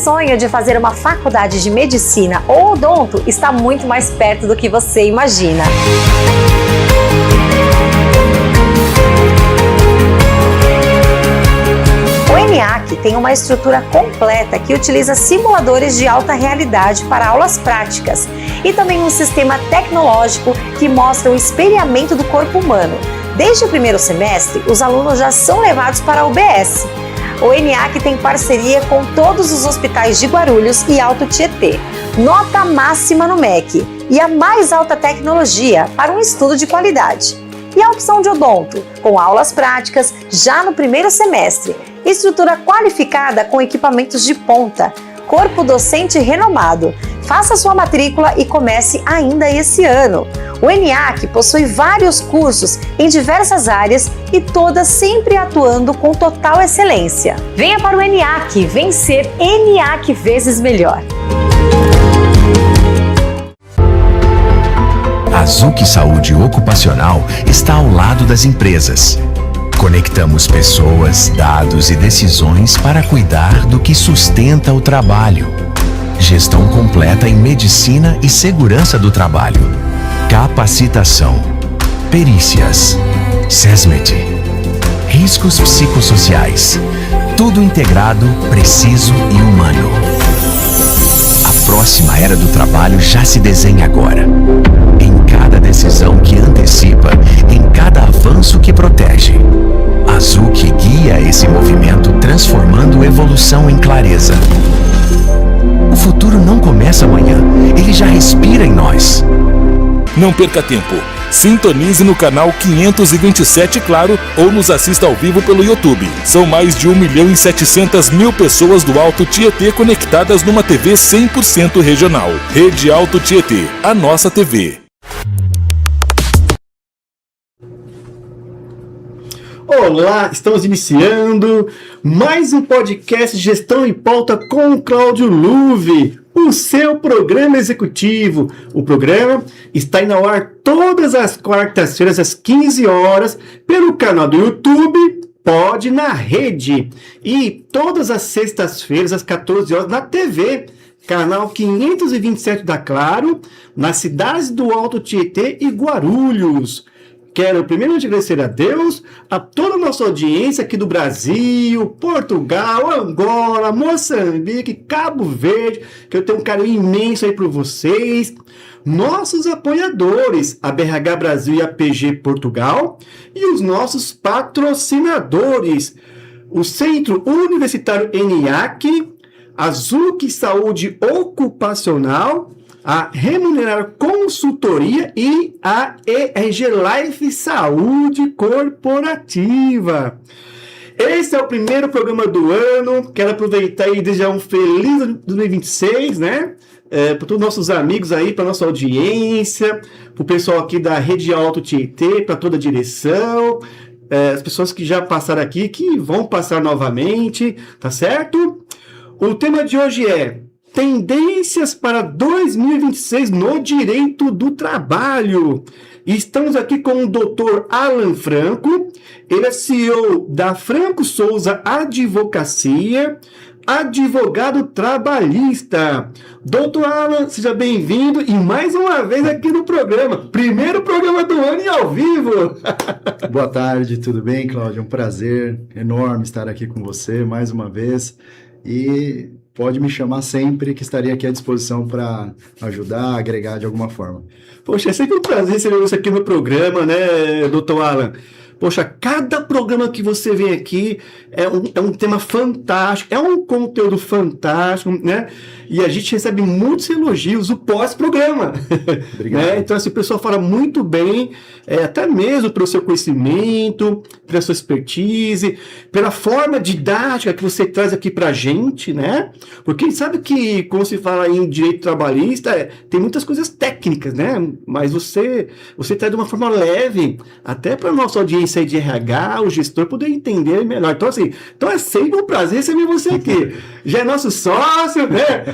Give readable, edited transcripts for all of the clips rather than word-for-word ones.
sonho de fazer uma faculdade de medicina ou odonto está muito mais perto do que você imagina. O ENIAC tem uma estrutura completa que utiliza simuladores de alta realidade para aulas práticas e também um sistema tecnológico que mostra o espelhamento do corpo humano. Desde o primeiro semestre, os alunos já são levados para a UBS. O ENIAC tem parceria com todos os hospitais de Guarulhos e Alto Tietê. Nota máxima no MEC e a mais alta tecnologia para um estudo de qualidade. E a opção de odonto, com aulas práticas já no primeiro semestre. Estrutura qualificada com equipamentos de ponta. Corpo docente renomado. Faça sua matrícula e comece ainda esse ano. O ENIAC possui vários cursos em diversas áreas e todas sempre atuando com total excelência. Venha para o ENIAC, vencer ENIAC vezes melhor. A Zuc Saúde Ocupacional está ao lado das empresas. Conectamos pessoas, dados e decisões para cuidar do que sustenta o trabalho. Gestão completa em medicina e segurança do trabalho. Capacitação. Perícias. SESMET. Riscos psicossociais. Tudo integrado, preciso e humano. A próxima era do trabalho já se desenha agora. Em cada decisão que antecipa, em cada avanço que protege. A Zuc guia esse movimento, transformando evolução em clareza. O futuro não começa amanhã, ele já respira em nós. Não perca tempo. Sintonize no canal 527 Claro ou nos assista ao vivo pelo YouTube. São mais de 1.700.000 pessoas do Alto Tietê conectadas numa TV 100% regional. Rede Alto Tietê, a nossa TV. Olá, estamos iniciando mais um podcast Gestão em Pauta com o Cláudio Luve, o seu programa executivo. O programa está indo ao ar todas as quartas-feiras às 15 horas pelo canal do YouTube Pode na Rede e todas as sextas-feiras às 14 horas na TV, canal 527 da Claro, nas cidades do Alto Tietê e Guarulhos. Quero primeiramente agradecer a Deus, a toda a nossa audiência aqui do Brasil, Portugal, Angola, Moçambique, Cabo Verde, que eu tenho um carinho imenso aí por vocês. Nossos apoiadores, a BRH Brasil e a PG Portugal, e os nossos patrocinadores, o Centro Universitário ENIAC, a Zuc Saúde Ocupacional, a Remunerar Consultoria e a ERG Life Saúde Corporativa. Esse é o primeiro programa do ano. Quero aproveitar e desejar um feliz 2026, né? Para todos os nossos amigos aí, para nossa audiência, para o pessoal aqui da Rede Alto Tietê, para toda a direção, as pessoas que já passaram aqui, que vão passar novamente, tá certo? O tema de hoje é Tendências para 2026 no direito do trabalho. E estamos aqui com o Dr. Alan Franco. Ele é CEO da Franco Souza Advocacia, advogado trabalhista. Dr. Alan, seja bem-vindo e mais uma vez aqui no programa. Primeiro programa do ano e ao vivo. Boa tarde, tudo bem, Cláudio? É um prazer enorme estar aqui com você mais uma vez. E pode me chamar sempre, que estaria aqui à disposição para ajudar, agregar de alguma forma. Poxa, é sempre um prazer receber você aqui no programa, né, doutor Alan? Poxa, cada programa que você vem aqui é um tema fantástico, é um conteúdo fantástico, né? E a gente recebe muitos elogios no pós-programa. Obrigado. Né? Então, assim, o pessoal fala muito bem, até mesmo pelo seu conhecimento, pela sua expertise, pela forma didática que você traz aqui pra gente, né? Porque a gente sabe que, quando se fala em direito trabalhista, tem muitas coisas técnicas, né? Mas você traz de uma forma leve, até para a nossa audiência aí de RH, o gestor poder entender melhor. Então, assim, é sempre um prazer receber você aqui. Já é nosso sócio, né?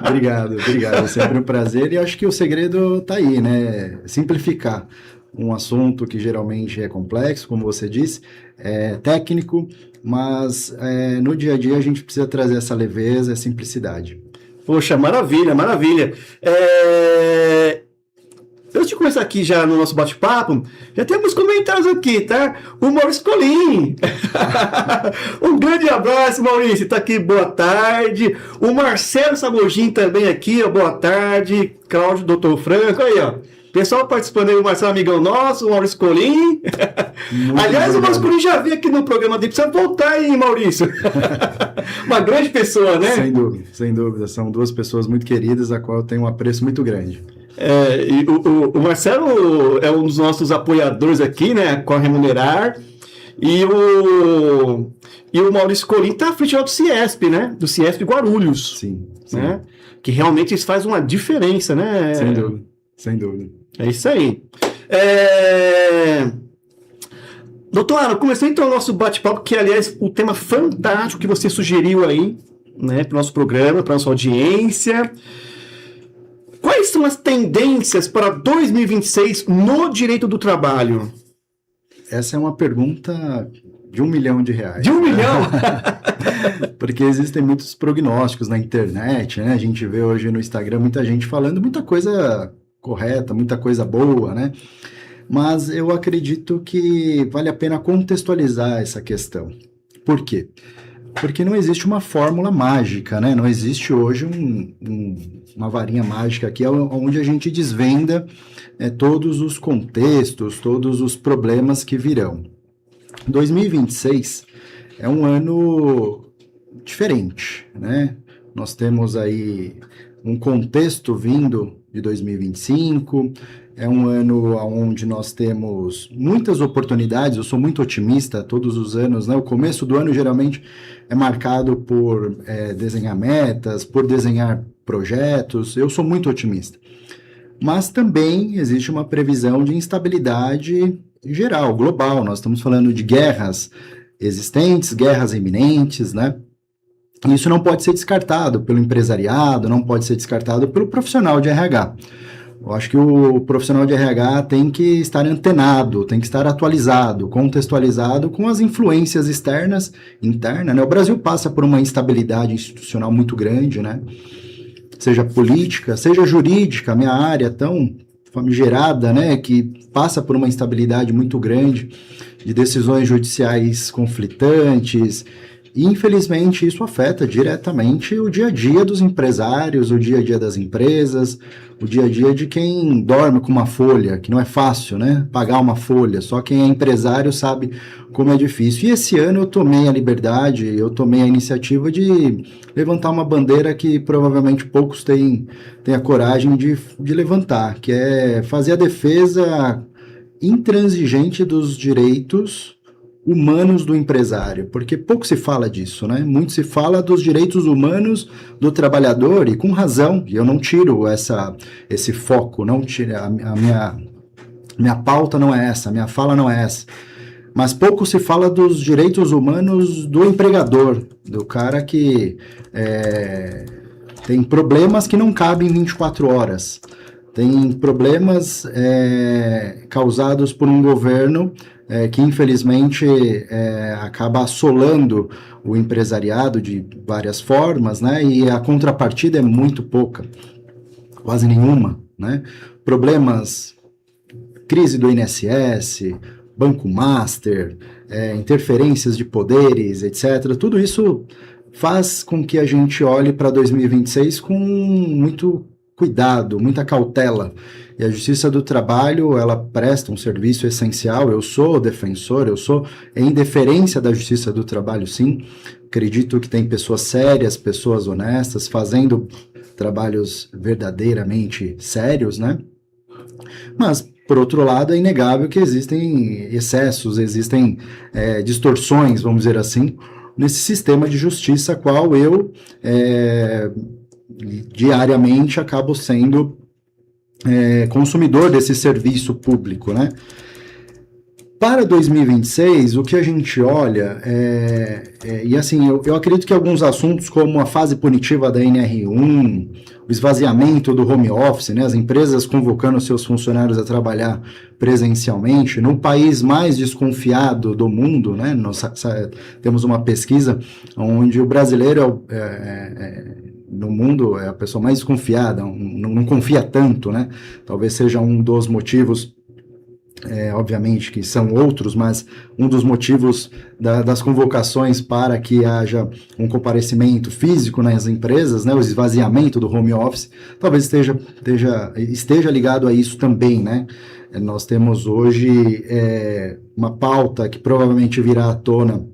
Obrigado. É sempre um prazer e acho que o segredo tá aí, né? Simplificar. um assunto que geralmente é complexo, como você disse, é técnico, mas no dia a dia a gente precisa trazer essa leveza, essa simplicidade. Poxa, maravilha, maravilha. Antes de começar aqui já no nosso bate-papo, já temos comentários aqui, tá? O Maurício Colim. Um grande abraço, Maurício. Tá aqui, boa tarde. O Marcelo Sabogin também aqui, ó, boa tarde. Cláudio, Doutor Franco, aí, ó. Pessoal participando aí, o Marcelo, amigão nosso, o Maurício Colim. Aliás, o Maurício Colim já veio aqui no programa dele, precisa voltar aí, Maurício. Uma grande pessoa, né? Sem dúvida, sem dúvida. São duas pessoas muito queridas, a qual eu tenho um apreço muito grande. E o Marcelo é um dos nossos apoiadores aqui, né, com a Remunerar, e o Maurício Colim está à frente do Ciesp, né, do Ciesp Guarulhos. Sim. Né, que realmente isso faz uma diferença, né? Sem dúvida, sem dúvida. É isso aí. Doutor Alan, começando então o nosso bate-papo, que aliás o tema fantástico que você sugeriu aí, né, para o nosso programa, para a nossa audiência. Quais são as tendências para 2026 no direito do trabalho? Essa é uma pergunta de R$1 milhão. De R$1 milhão? Porque existem muitos prognósticos na internet, né? A gente vê hoje no Instagram muita gente falando muita coisa correta, muita coisa boa, né? Mas eu acredito que vale a pena contextualizar essa questão. Por quê? Porque não existe uma fórmula mágica, né? Não existe hoje uma varinha mágica aqui onde a gente desvenda todos os contextos, todos os problemas que virão. 2026 é um ano diferente, né? Nós temos aí um contexto vindo de 2025, é um ano onde nós temos muitas oportunidades, eu sou muito otimista todos os anos, né? O começo do ano geralmente é marcado por desenhar metas, por desenhar projetos, eu sou muito otimista. Mas também existe uma previsão de instabilidade geral, global, nós estamos falando de guerras existentes, guerras iminentes, né? Isso não pode ser descartado pelo empresariado, não pode ser descartado pelo profissional de RH. Eu acho que o profissional de RH tem que estar antenado, tem que estar atualizado, contextualizado com as influências externas, internas, né? O Brasil passa por uma instabilidade institucional muito grande, né? Seja política, seja jurídica, a minha área tão famigerada, né? Que passa por uma instabilidade muito grande de decisões judiciais conflitantes. E, infelizmente, isso afeta diretamente o dia a dia dos empresários, o dia a dia das empresas, o dia a dia de quem dorme com uma folha, que não é fácil, né? Pagar uma folha. Só quem é empresário sabe como é difícil. E esse ano eu tomei a liberdade, eu tomei a iniciativa de levantar uma bandeira que provavelmente poucos têm a coragem de levantar, que é fazer a defesa intransigente dos direitos humanos do empresário, porque pouco se fala disso, né? Muito se fala dos direitos humanos do trabalhador, e com razão, e eu não tiro esse foco, não tiro, a minha pauta não é essa, a minha fala não é essa, mas pouco se fala dos direitos humanos do empregador, do cara que tem problemas que não cabem em 24 horas, tem problemas causados por um governo que infelizmente acaba assolando o empresariado de várias formas, né? E a contrapartida é muito pouca, quase nenhuma, né? Problemas, crise do INSS, Banco Master, interferências de poderes, etc. Tudo isso faz com que a gente olhe para 2026 com muito cuidado, muita cautela. E a Justiça do Trabalho, ela presta um serviço essencial. Eu sou defensor, eu sou em deferência da Justiça do Trabalho, sim. Acredito que tem pessoas sérias, pessoas honestas, fazendo trabalhos verdadeiramente sérios, né? Mas, por outro lado, é inegável que existem excessos, existem distorções, vamos dizer assim, nesse sistema de justiça, qual eu diariamente acabo sendo consumidor desse serviço público, né? Para 2026, o que a gente olha e assim, eu acredito que alguns assuntos como a fase punitiva da NR1, o esvaziamento do home office, né, as empresas convocando seus funcionários a trabalhar presencialmente, no país mais desconfiado do mundo, né, nós temos uma pesquisa onde o brasileiro no mundo é a pessoa mais desconfiada, não confia tanto, né, talvez seja um dos motivos. Obviamente que são outros, mas um dos motivos das convocações para que haja um comparecimento físico nas empresas, né, o esvaziamento do home office, talvez esteja ligado a isso também, né? Nós temos hoje uma pauta que provavelmente virá à tona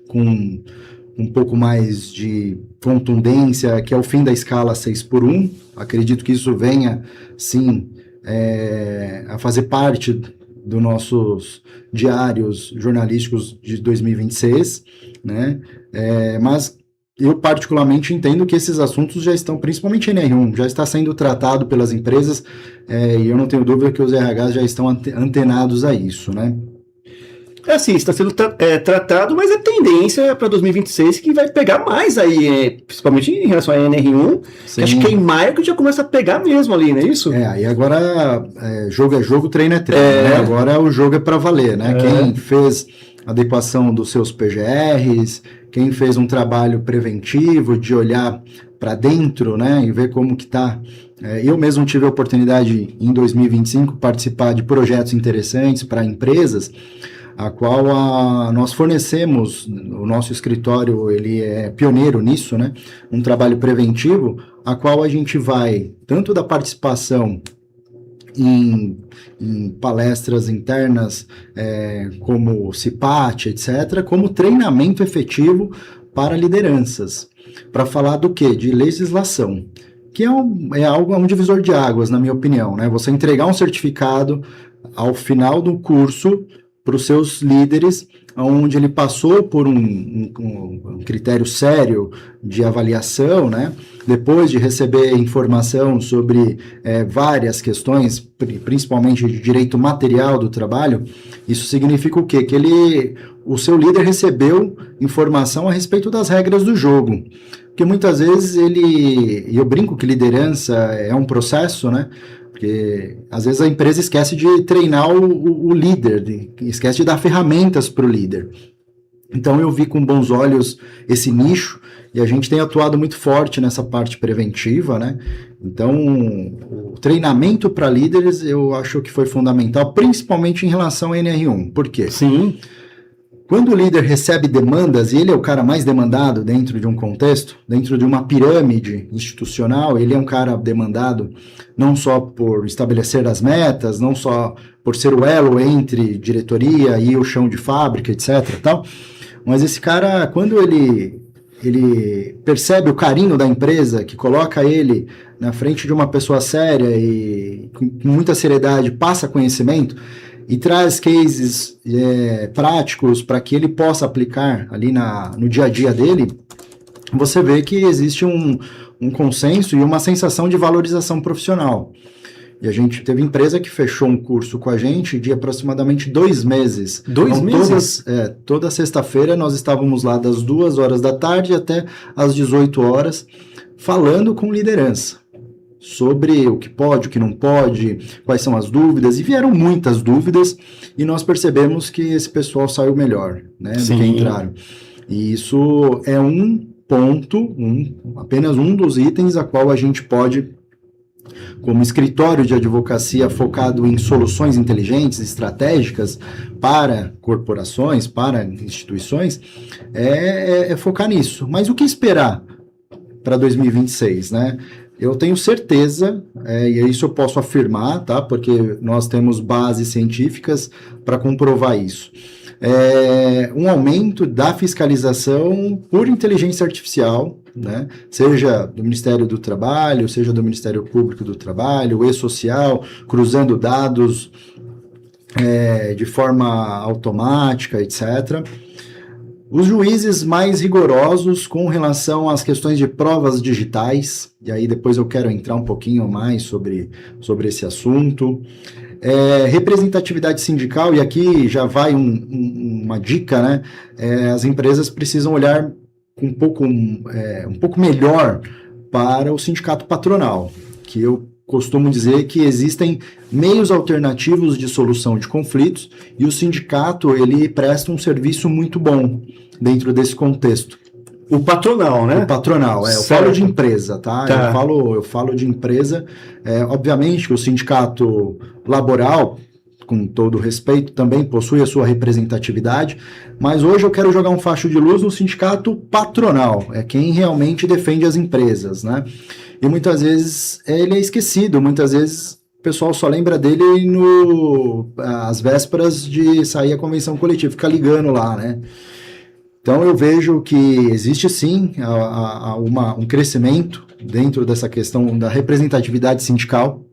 com um pouco mais de contundência, que é o fim da escala 6x1. Acredito que isso venha, sim, a fazer parte dos nossos diários jornalísticos de 2026, né? Mas eu particularmente entendo que esses assuntos já estão, principalmente NR1, já está sendo tratado pelas empresas, e eu não tenho dúvida que os RHs já estão antenados a isso, né? Assim, está sendo tratado, mas a tendência para 2026 que vai pegar mais aí, principalmente em relação à NR1, que acho que em maio que já começa a pegar mesmo ali, não é isso? Aí agora jogo é jogo, treino é treino, né? Agora o jogo é para valer, né? Quem fez adequação dos seus PGRs, quem fez um trabalho preventivo de olhar para dentro, né, e ver como que tá. Eu mesmo tive a oportunidade em 2025 participar de projetos interessantes para empresas, a qual nós fornecemos, o nosso escritório ele é pioneiro nisso, né? Um trabalho preventivo, a qual a gente vai, tanto da participação em palestras internas, como CIPAT, etc., como treinamento efetivo para lideranças, para falar do quê? De legislação, que é um divisor de águas, na minha opinião, né? Você entregar um certificado ao final do curso para os seus líderes, onde ele passou por um critério sério de avaliação, né? Depois de receber informação sobre várias questões, principalmente de direito material do trabalho, isso significa o quê? Que o seu líder recebeu informação a respeito das regras do jogo. Porque muitas vezes e eu brinco que liderança é um processo, né? Porque às vezes a empresa esquece de treinar o líder, esquece de dar ferramentas para o líder. Então eu vi com bons olhos esse nicho e a gente tem atuado muito forte nessa parte preventiva, né? Então o treinamento para líderes eu acho que foi fundamental, principalmente em relação à NR1. Por quê? Sim. Quando o líder recebe demandas, e ele é o cara mais demandado dentro de um contexto, dentro de uma pirâmide institucional, ele é um cara demandado não só por estabelecer as metas, não só por ser o elo entre diretoria e o chão de fábrica, etc. Tal, mas esse cara, quando ele percebe o carinho da empresa, que coloca ele na frente de uma pessoa séria e com muita seriedade passa conhecimento, e traz cases práticos para que ele possa aplicar ali no dia a dia dele, você vê que existe um consenso e uma sensação de valorização profissional. E a gente teve empresa que fechou um curso com a gente de aproximadamente 2 meses. 2 meses? Toda sexta-feira nós estávamos lá das 2 horas da tarde até as 18 horas, falando com liderança sobre o que pode, o que não pode, quais são as dúvidas, e vieram muitas dúvidas, e nós percebemos que esse pessoal saiu melhor, né, do que entraram. E isso é um ponto, apenas um dos itens a qual a gente pode, como escritório de advocacia focado em soluções inteligentes, estratégicas para corporações, para instituições, focar nisso. Mas o que esperar para 2026, né? Eu tenho certeza, e isso eu posso afirmar, tá? Porque nós temos bases científicas para comprovar isso. Um aumento da fiscalização por inteligência artificial, né? Seja do Ministério do Trabalho, seja do Ministério Público do Trabalho, o e-social, cruzando dados de forma automática, etc. Os juízes mais rigorosos com relação às questões de provas digitais, e aí depois eu quero entrar um pouquinho mais sobre esse assunto. Representatividade sindical, e aqui já vai uma dica, né? As empresas precisam olhar um pouco melhor para o sindicato patronal, que eu costumo dizer que existem meios alternativos de solução de conflitos, e o sindicato, ele presta um serviço muito bom dentro desse contexto. O patronal, né? O patronal, eu falo de empresa, tá? Eu falo de empresa. Obviamente que o sindicato laboral, com todo respeito, também possui a sua representatividade, mas hoje eu quero jogar um facho de luz no sindicato patronal, é quem realmente defende as empresas, né? E muitas vezes ele é esquecido, muitas vezes o pessoal só lembra dele às vésperas de sair a convenção coletiva, fica ligando lá, né? Então eu vejo que existe sim um crescimento dentro dessa questão da representatividade sindical,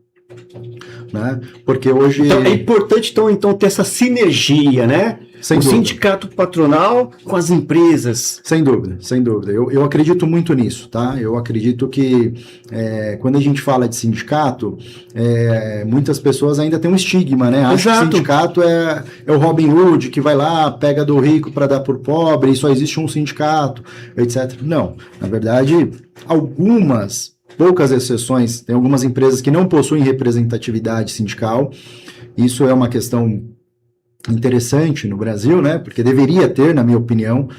né? Porque hoje... Então, é importante então ter essa sinergia, né? Sem dúvida. Sindicato patronal com as empresas. Sem dúvida, sem dúvida. Eu acredito muito nisso, tá? Eu acredito que quando a gente fala de sindicato, muitas pessoas ainda têm um estigma, né? Acham que sindicato é o Robin Hood, que vai lá, pega do rico para dar por pobre, e só existe um sindicato, etc. Não, na verdade, poucas exceções, tem algumas empresas que não possuem representatividade sindical. Isso é uma questão interessante no Brasil, né? Porque deveria ter, na minha opinião,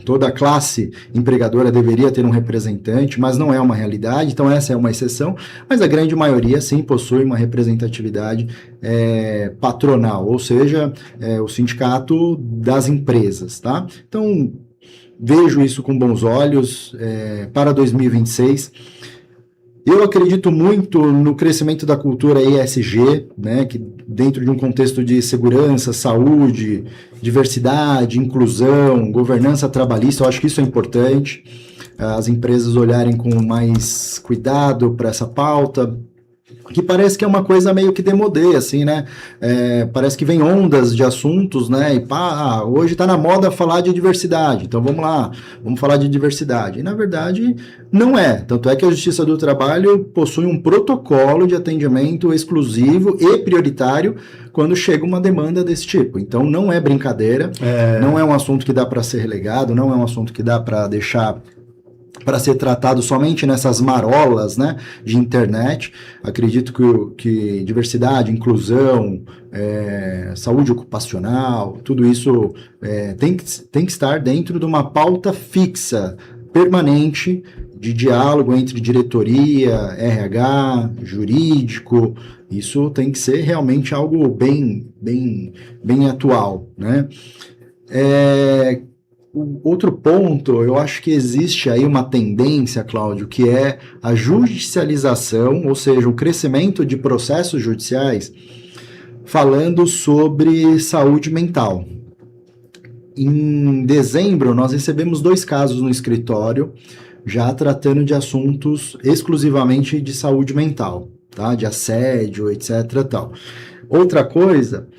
toda a classe empregadora deveria ter um representante, mas não é uma realidade, então essa é uma exceção, mas a grande maioria sim possui uma representatividade patronal, ou seja, o sindicato das empresas, tá? Então, vejo isso com bons olhos para 2026. Eu acredito muito no crescimento da cultura ESG, né, que dentro de um contexto de segurança, saúde, diversidade, inclusão, governança trabalhista, eu acho que isso é importante. As empresas olharem com mais cuidado para essa pauta, que parece que é uma coisa meio que demodê, assim, né? Parece que vem ondas de assuntos, né? E hoje está na moda falar de diversidade, então vamos lá, vamos falar de diversidade. E na verdade não é. Tanto é que a Justiça do Trabalho possui um protocolo de atendimento exclusivo e prioritário quando chega uma demanda desse tipo. Então não é brincadeira, não é um assunto que dá para ser relegado, não é um assunto que dá para deixar para ser tratado somente nessas marolas, né, de internet. Acredito que diversidade, inclusão, saúde ocupacional, tudo isso tem que estar dentro de uma pauta fixa, permanente, de diálogo entre diretoria, RH, jurídico. Isso tem que ser realmente algo bem atual, né? Outro ponto, eu acho que existe aí uma tendência, Cláudio, que é a judicialização, ou seja, o crescimento de processos judiciais falando sobre saúde mental. Em dezembro, nós recebemos 2 casos no escritório, já tratando de assuntos exclusivamente de saúde mental, tá? De assédio, etc. Tal. Outra coisa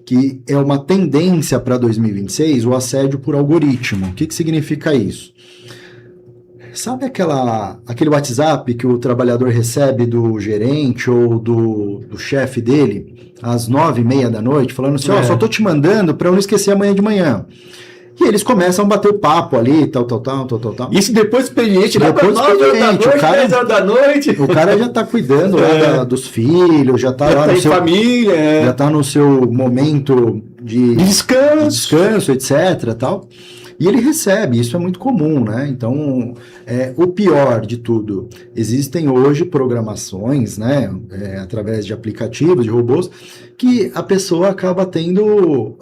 que é uma tendência para 2026, o assédio por algoritmo. O que significa isso? Sabe aquele WhatsApp que o trabalhador recebe do gerente ou do chefe dele às 9h30 da noite, falando assim, só tô te mandando para eu não esquecer amanhã de manhã. E eles começam a bater o papo ali, tal. Isso depois do expediente, depois do expediente, 10 horas da noite. O cara já tá cuidando dos filhos, já tá lá no seu família, já tá no seu momento de descanso, etc, tal. E ele recebe, isso é muito comum, né? Então, o pior de tudo, existem hoje programações, né, através de aplicativos, de robôs, que a pessoa acaba tendo,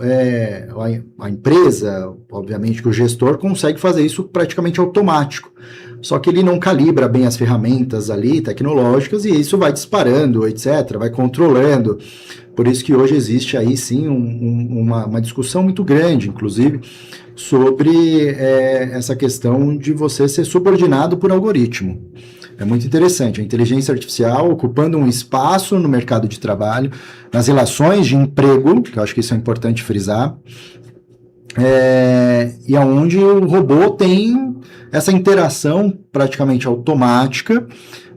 a empresa, obviamente que o gestor consegue fazer isso praticamente automático, só que ele não calibra bem as ferramentas ali, tecnológicas, e isso vai disparando, etc., vai controlando. Por isso que hoje existe aí sim uma discussão muito grande, inclusive, sobre essa questão de você ser subordinado por algoritmo. É muito interessante, a inteligência artificial ocupando um espaço no mercado de trabalho, nas relações de emprego, que eu acho que isso é importante frisar, e onde o robô tem essa interação praticamente automática,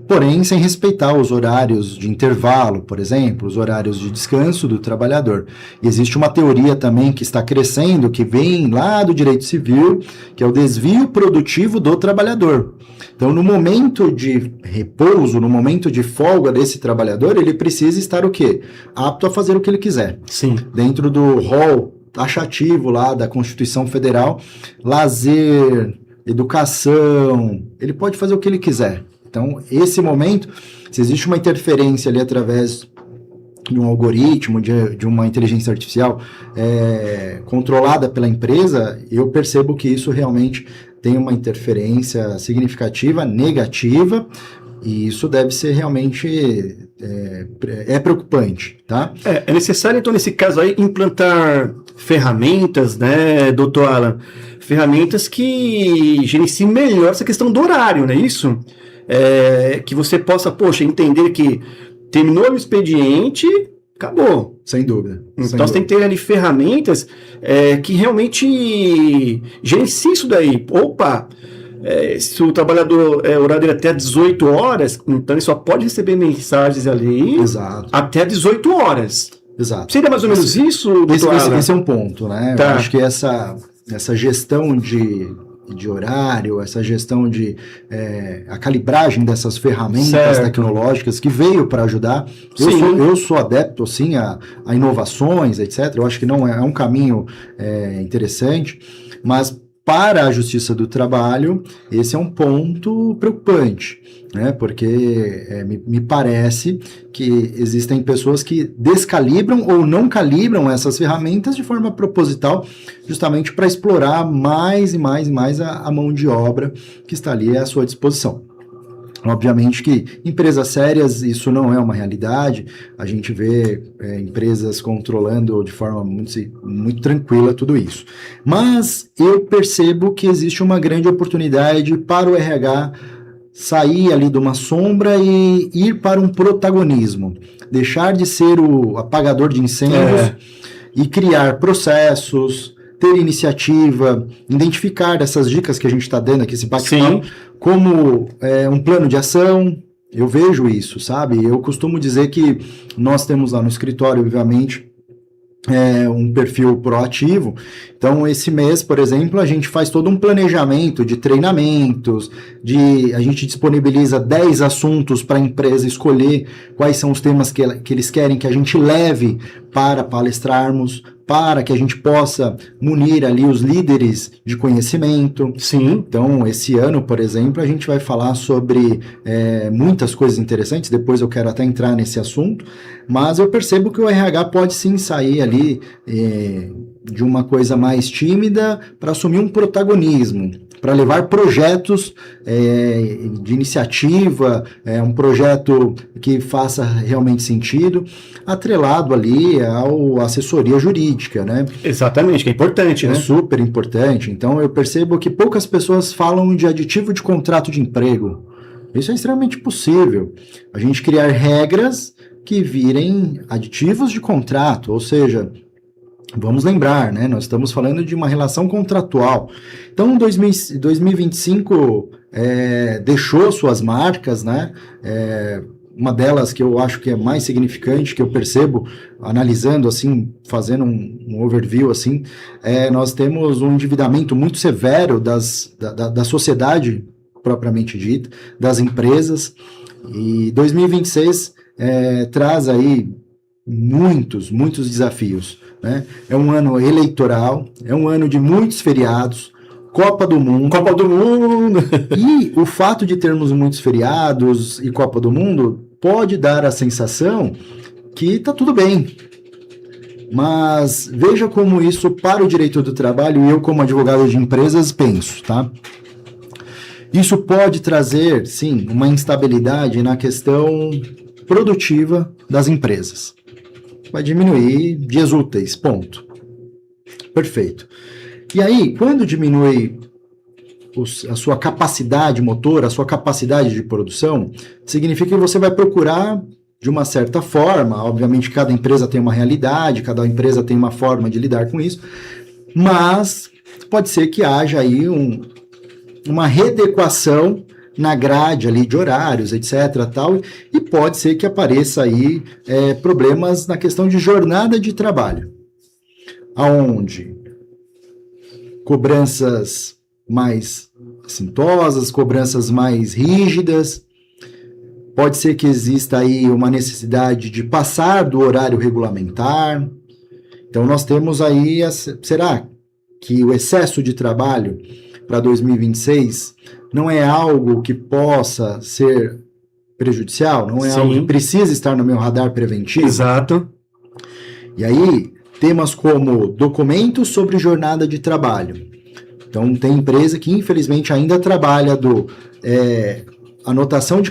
porém sem respeitar os horários de intervalo, por exemplo, os horários de descanso do trabalhador. E existe uma teoria também que está crescendo, que vem lá do direito civil, que é o desvio produtivo do trabalhador. Então, no momento de repouso, no momento de folga desse trabalhador, ele precisa estar o quê? Apto a fazer o que ele quiser. Sim. Dentro do rol taxativo lá da Constituição Federal, lazer, educação, ele pode fazer o que ele quiser. Então, esse momento, se existe uma interferência ali através de um algoritmo, de uma inteligência artificial controlada pela empresa, eu percebo que isso realmente tem uma interferência significativa, negativa, e isso deve ser realmente preocupante, tá? É necessário, então, nesse caso aí, implantar ferramentas, né, doutor Alan? Ferramentas que gerenciem melhor essa questão do horário, não é isso? Que você possa, entender que terminou o expediente, acabou. Sem dúvida. Então você tem que ter ali ferramentas que realmente gerenciem isso daí. Opa! Se o trabalhador o horário dele é até 18 horas, então ele só pode receber mensagens ali. Exato. Até 18 horas. Exato. Seria mais ou menos isso, doutor Alan? Esse é um ponto, né? Tá. Eu acho que essa gestão de horário, essa gestão a calibragem dessas ferramentas tecnológicas que veio para ajudar. Eu sou adepto, sim, a inovações, etc. Eu acho que não é um caminho interessante, mas para a Justiça do Trabalho, esse é um ponto preocupante, né? Porque me parece que existem pessoas que descalibram ou não calibram essas ferramentas de forma proposital, justamente para explorar mais e mais e mais a mão de obra que está ali à sua disposição. Obviamente que empresas sérias, isso não é uma realidade, a gente vê empresas controlando de forma muito tranquila tudo isso. Mas eu percebo que existe uma grande oportunidade para o RH sair ali de uma sombra e ir para um protagonismo, deixar de ser o apagador de incêndios e criar processos, ter iniciativa, identificar essas dicas que a gente está dando aqui, esse bate-papo, como um plano de ação. Eu vejo isso, sabe? Eu costumo dizer que nós temos lá no escritório, obviamente, um perfil proativo. Então, esse mês, por exemplo, a gente faz todo um planejamento de treinamentos, a gente disponibiliza 10 assuntos para a empresa escolher quais são os temas que eles querem que a gente leve para palestrarmos, para que a gente possa munir ali os líderes de conhecimento. Sim. Então, esse ano, por exemplo, a gente vai falar sobre muitas coisas interessantes, depois eu quero até entrar nesse assunto, mas eu percebo que o RH pode sim sair ali de uma coisa mais tímida para assumir um protagonismo, para levar projetos de iniciativa, um projeto que faça realmente sentido, atrelado ali à assessoria jurídica, né? Exatamente, que é importante, né? É super importante. Então, eu percebo que poucas pessoas falam de aditivo de contrato de emprego. Isso é extremamente possível. A gente criar regras que virem aditivos de contrato, ou seja, vamos lembrar, né? Nós estamos falando de uma relação contratual. Então, 2025 deixou suas marcas, né? Uma delas que eu acho que é mais significante, que eu percebo, analisando assim, fazendo um overview assim, nós temos um endividamento muito severo da sociedade propriamente dita, das empresas, e 2026 traz aí muitos desafios, né? É um ano eleitoral, é um ano de muitos feriados, Copa do Mundo. E o fato de termos muitos feriados e Copa do Mundo pode dar a sensação que tá tudo bem. Mas veja como isso, para o direito do trabalho, e eu como advogado de empresas penso, tá? Isso pode trazer, sim, uma instabilidade na questão produtiva das empresas. Vai diminuir dias úteis, ponto. Perfeito. E aí, quando diminui a sua capacidade motora, a sua capacidade de produção, significa que você vai procurar, de uma certa forma, obviamente cada empresa tem uma realidade, cada empresa tem uma forma de lidar com isso, mas pode ser que haja aí uma readequação na grade ali de horários, etc. Tal, e pode ser que apareça aí problemas na questão de jornada de trabalho, aonde cobranças mais assintosas, cobranças mais rígidas, pode ser que exista aí uma necessidade de passar do horário regulamentar. Então nós temos aí, será que o excesso de trabalho para 2026 não é algo que possa ser prejudicial? Não é Sim. algo que precisa estar no meu radar preventivo? Exato. E aí, temas como documentos sobre jornada de trabalho. Então, tem empresa que, infelizmente, ainda trabalha anotação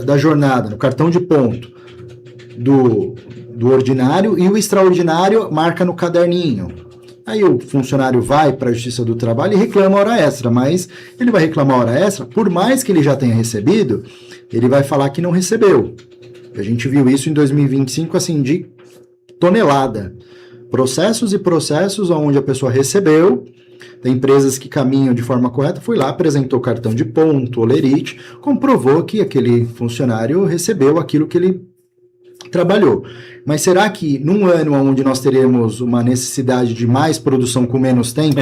da jornada, no cartão de ponto, do ordinário, e o extraordinário marca no caderninho. Aí o funcionário vai para a Justiça do Trabalho e reclama hora extra, mas ele vai reclamar hora extra, por mais que ele já tenha recebido, ele vai falar que não recebeu. A gente viu isso em 2025, assim, de tonelada. Processos e processos onde a pessoa recebeu, tem empresas que caminham de forma correta, foi lá, apresentou cartão de ponto, olerite, comprovou que aquele funcionário recebeu aquilo que ele trabalhou. Mas será que num ano onde nós teremos uma necessidade de mais produção com menos tempo,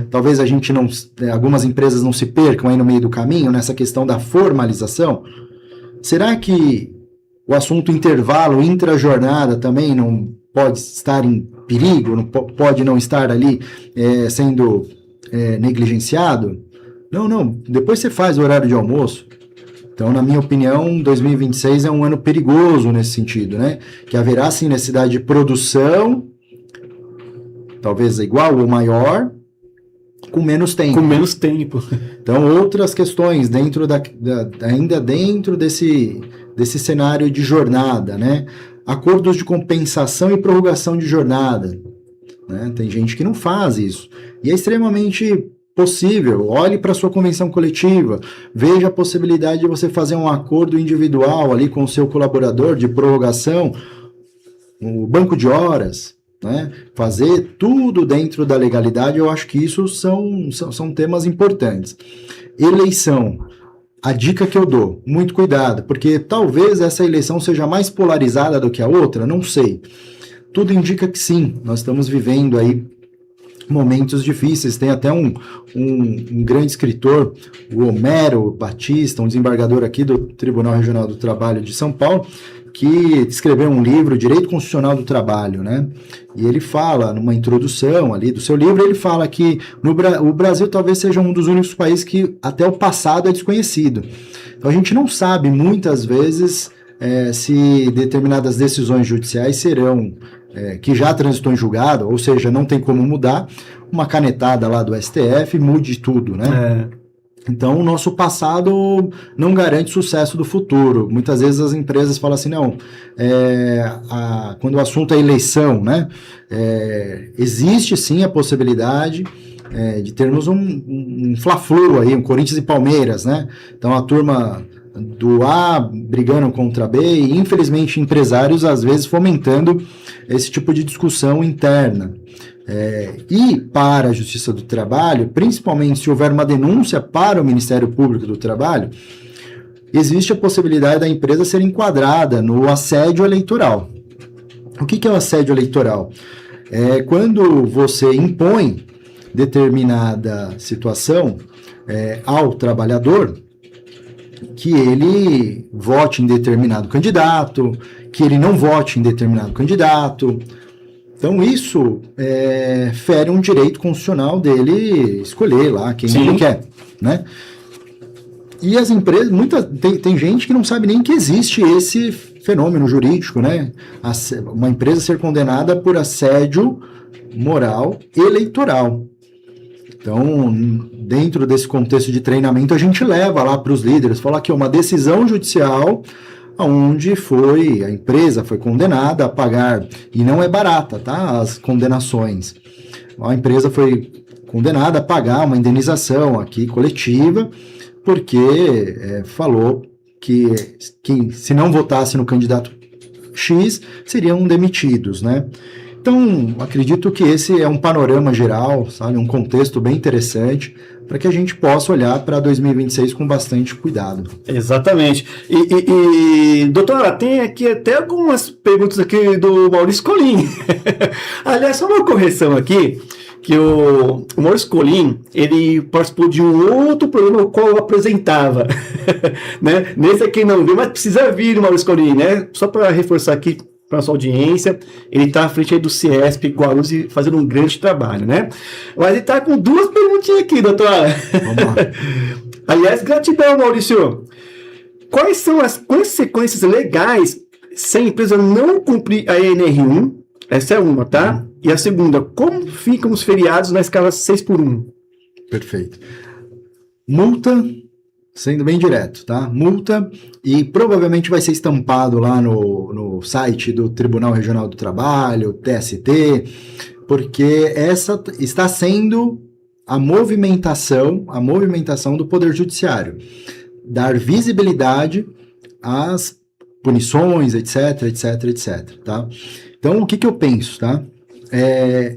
talvez a gente não, algumas empresas não se percam aí no meio do caminho nessa questão da formalização? Será que o assunto intervalo, intra-jornada também não pode estar em perigo, pode não estar ali sendo negligenciado? Não, depois você faz o horário de almoço. Então, na minha opinião, 2026 é um ano perigoso nesse sentido, né? Que haverá, sim, necessidade de produção, talvez igual ou maior, com menos tempo. Com menos tempo. Então, outras questões ainda dentro desse cenário de jornada, né? Acordos de compensação e prorrogação de jornada, né? Tem gente que não faz isso. E é extremamente possível. Olhe para a sua convenção coletiva, veja a possibilidade de você fazer um acordo individual ali com o seu colaborador de prorrogação, o banco de horas, né? Fazer tudo dentro da legalidade. Eu acho que isso são temas importantes. Eleição. A dica que eu dou, muito cuidado, porque talvez essa eleição seja mais polarizada do que a outra, não sei. Tudo indica que sim, nós estamos vivendo aí momentos difíceis. Tem até um grande escritor, o Homero Batista, um desembargador aqui do Tribunal Regional do Trabalho de São Paulo, que escreveu um livro, Direito Constitucional do Trabalho, né? E ele fala, numa introdução ali do seu livro, ele fala que o Brasil talvez seja um dos únicos países que até o passado é desconhecido. Então a gente não sabe, muitas vezes, se determinadas decisões judiciais serão, que já transitou em julgado, ou seja, não tem como mudar, uma canetada lá do STF mude tudo, né? Então, o nosso passado não garante sucesso do futuro. Muitas vezes as empresas falam assim, não, quando o assunto é eleição, né, existe sim a possibilidade de termos um Fla-Flu aí, um Corinthians e Palmeiras, né? Então, a turma do A brigando contra B e, infelizmente, empresários, às vezes, fomentando esse tipo de discussão interna. E para a Justiça do Trabalho, principalmente se houver uma denúncia para o Ministério Público do Trabalho, existe a possibilidade da empresa ser enquadrada no assédio eleitoral. O que é o assédio eleitoral? É quando você impõe determinada situação ao trabalhador, que ele vote em determinado candidato, que ele não vote em determinado candidato. Então, isso fere um direito constitucional dele escolher lá quem ele quer, né? E as empresas, tem gente que não sabe nem que existe esse fenômeno jurídico, né? Uma empresa ser condenada por assédio moral eleitoral. Então, dentro desse contexto de treinamento, a gente leva lá para os líderes, fala que é uma decisão judicial onde a empresa foi condenada a pagar, e não é barata, tá? As condenações. A empresa foi condenada a pagar uma indenização aqui coletiva, porque falou que se não votasse no candidato X, seriam demitidos, né? Então, acredito que esse é um panorama geral, sabe? Um contexto bem interessante para que a gente possa olhar para 2026 com bastante cuidado. Exatamente. Doutora, tem aqui até algumas perguntas aqui do Maurício Colim. Aliás, só uma correção aqui, que o Maurício Colim, ele participou de um outro programa no qual eu apresentava. Né? Nesse aqui não viu, mas precisa vir o Maurício Colim, né? Só para reforçar aqui para a sua audiência, ele está à frente aí do CIESP Guarulhos e fazendo um grande trabalho, né? Mas ele está com duas perguntinhas aqui, doutora. Vamos lá. Aliás, gratidão, Maurício. Quais são as consequências legais se a empresa não cumprir a NR1? Essa é uma, tá? E a segunda, como ficam os feriados na escala 6x1? Perfeito. Multa, sendo bem direto, tá? Multa, e provavelmente vai ser estampado lá no site do Tribunal Regional do Trabalho, TST, porque essa está sendo a movimentação do Poder Judiciário. Dar visibilidade às punições, etc, etc, etc, tá? Então, o que eu penso, tá?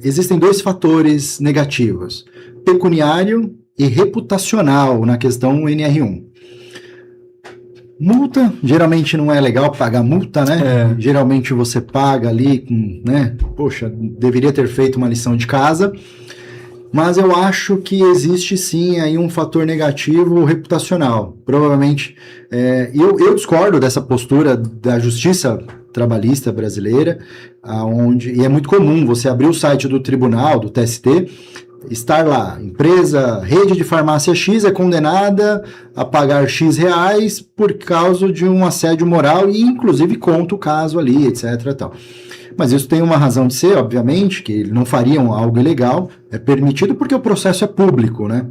Existem dois fatores negativos, pecuniário e reputacional na questão NR1. Multa, geralmente não é legal pagar multa, né? Geralmente você paga ali, né? Poxa, deveria ter feito uma lição de casa, mas eu acho que existe sim aí um fator negativo reputacional. Provavelmente, eu discordo dessa postura da Justiça Trabalhista brasileira, e é muito comum você abrir o site do tribunal, do TST, estar lá, empresa, rede de farmácia X é condenada a pagar X reais por causa de um assédio moral e inclusive conta o caso ali, etc. Tal. Mas isso tem uma razão de ser, obviamente, que não fariam algo ilegal, é permitido porque o processo é público, né?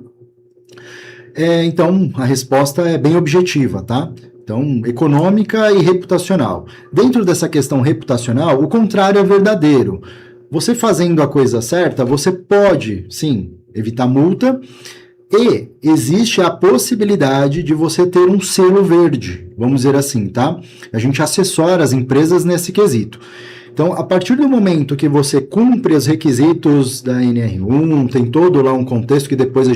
Então, a resposta é bem objetiva, tá? Então, econômica e reputacional. Dentro dessa questão reputacional, o contrário é verdadeiro. Você fazendo a coisa certa, você pode, sim, evitar multa e existe a possibilidade de você ter um selo verde, vamos dizer assim, tá? A gente assessora as empresas nesse quesito. Então, a partir do momento que você cumpre os requisitos da NR1, tem todo lá um contexto que depois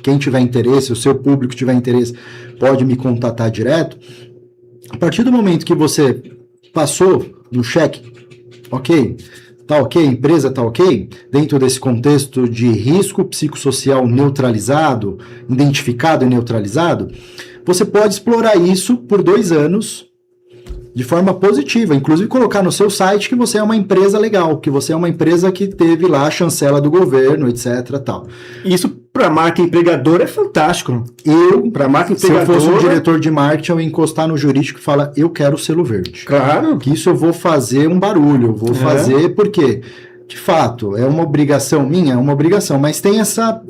quem tiver interesse, o seu público tiver interesse, pode me contatar direto. A partir do momento que você passou no cheque, ok, tá ok, empresa tá ok, dentro desse contexto de risco psicossocial neutralizado, identificado e neutralizado, você pode explorar isso por 2 anos, de forma positiva, inclusive colocar no seu site que você é uma empresa legal, que você é uma empresa que teve lá a chancela do governo, etc. Tal. Isso para a marca empregadora é fantástico. Para a marca empregadora, se eu fosse um diretor de marketing, eu ia encostar no jurídico e falar, eu quero o selo verde. Claro. Que isso eu vou fazer um barulho, vou fazer porque, de fato, é uma obrigação minha, é uma obrigação, mas tem essa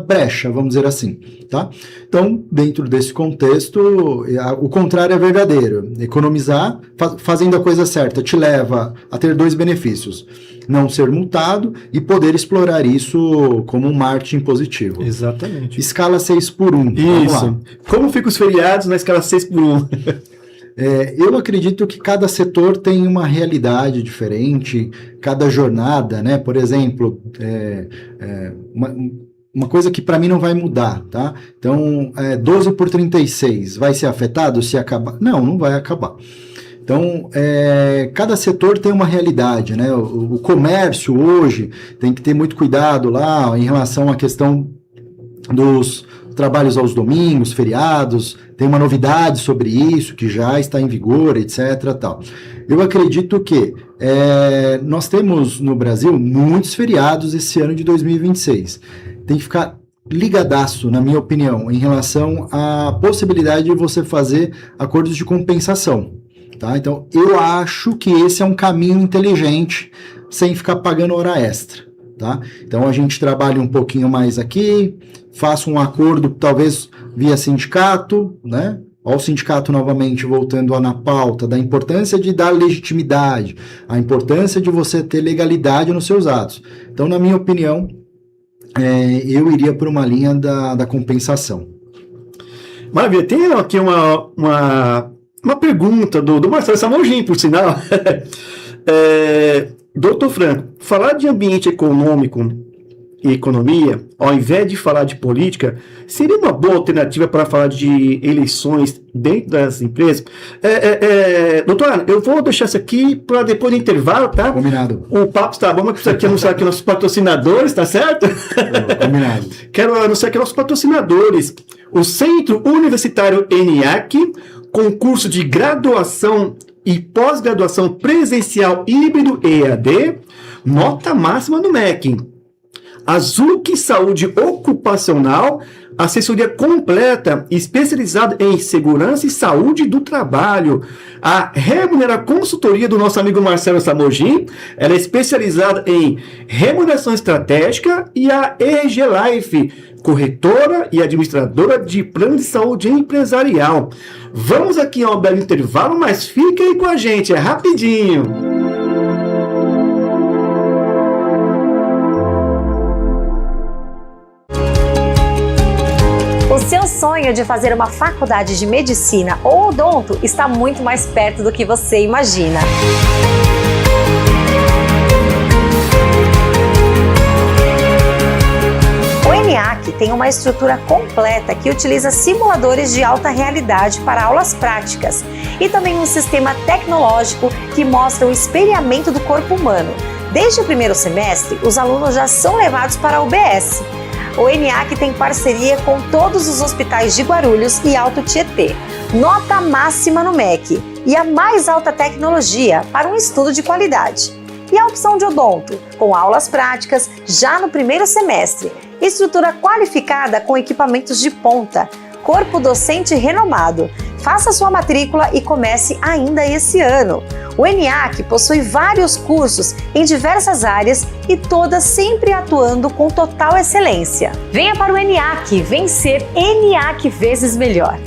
brecha, vamos dizer assim, tá? Então, dentro desse contexto, o contrário é verdadeiro. Economizar, fazendo a coisa certa, te leva a ter 2 benefícios. Não ser multado e poder explorar isso como um marketing positivo. Exatamente. Escala 6x1. Isso. Como ficam os feriados na escala 6x1? Eu acredito que cada setor tem uma realidade diferente, cada jornada, né? Por exemplo, uma coisa que para mim não vai mudar, tá? Então, 12/36 vai ser afetado se acabar? Não vai acabar. Então, cada setor tem uma realidade, né? O comércio hoje tem que ter muito cuidado lá em relação à questão dos trabalhos aos domingos, feriados, tem uma novidade sobre isso que já está em vigor, etc. Tal. Eu acredito que nós temos no Brasil muitos feriados esse ano de 2026. Tem que ficar ligadaço, na minha opinião, em relação à possibilidade de você fazer acordos de compensação. Tá? Então, eu acho que esse é um caminho inteligente, sem ficar pagando hora extra. Tá? Então, a gente trabalha um pouquinho mais aqui, faça um acordo, talvez via sindicato, né? Olha o sindicato novamente voltando na pauta da importância de dar legitimidade, a importância de você ter legalidade nos seus atos. Então, na minha opinião, eu iria por uma linha da compensação. Maravilha. Tem aqui uma pergunta do Marcelo Samogim, por sinal. Doutor Franco, falar de ambiente econômico e economia, ao invés de falar de política, seria uma boa alternativa para falar de eleições dentro das empresas? Doutor, eu vou deixar isso aqui para depois do intervalo, tá? Combinado. O papo está bom, mas precisa aqui anunciar aqui nossos patrocinadores, tá certo? Combinado. Quero anunciar aqui nossos patrocinadores. O Centro Universitário ENIAC, concurso de graduação e pós-graduação presencial híbrido EAD, nota máxima no MEC. Azuc Saúde Ocupacional, assessoria completa especializada em segurança e saúde do trabalho. A Remunera Consultoria do nosso amigo Marcelo Samogin, ela é especializada em remuneração estratégica, e a EG Life, corretora e administradora de plano de saúde empresarial. Vamos aqui ao belo intervalo, mas fica aí com a gente, é rapidinho. O seu sonho de fazer uma faculdade de medicina ou odonto está muito mais perto do que você imagina. O ENIAC tem uma estrutura completa que utiliza simuladores de alta realidade para aulas práticas e também um sistema tecnológico que mostra o espelhamento do corpo humano. Desde o primeiro semestre, os alunos já são levados para a UBS. O ENIAC tem parceria com todos os hospitais de Guarulhos e Alto Tietê. Nota máxima no MEC e a mais alta tecnologia para um estudo de qualidade. E a opção de odonto, com aulas práticas já no primeiro semestre. Estrutura qualificada com equipamentos de ponta. Corpo docente renomado. Faça sua matrícula e comece ainda esse ano. O ENIAC possui vários cursos em diversas áreas e todas sempre atuando com total excelência. Venha para o ENIAC, vencer ENIAC vezes melhor.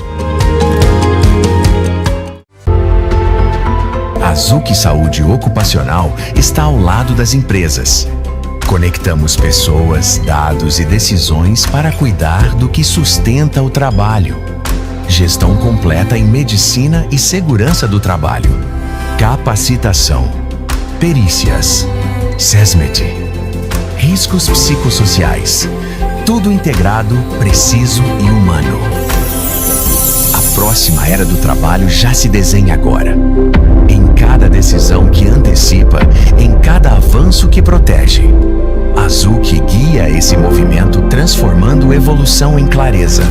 A Azuc Saúde Ocupacional está ao lado das empresas. Conectamos pessoas, dados e decisões para cuidar do que sustenta o trabalho. Gestão completa em medicina e segurança do trabalho. Capacitação. Perícias. SESMED. Riscos psicossociais. Tudo integrado, preciso e humano. A próxima era do trabalho já se desenha agora. Em cada decisão que antecipa, em cada avanço que protege. A Azuc guia esse movimento, transformando evolução em clareza.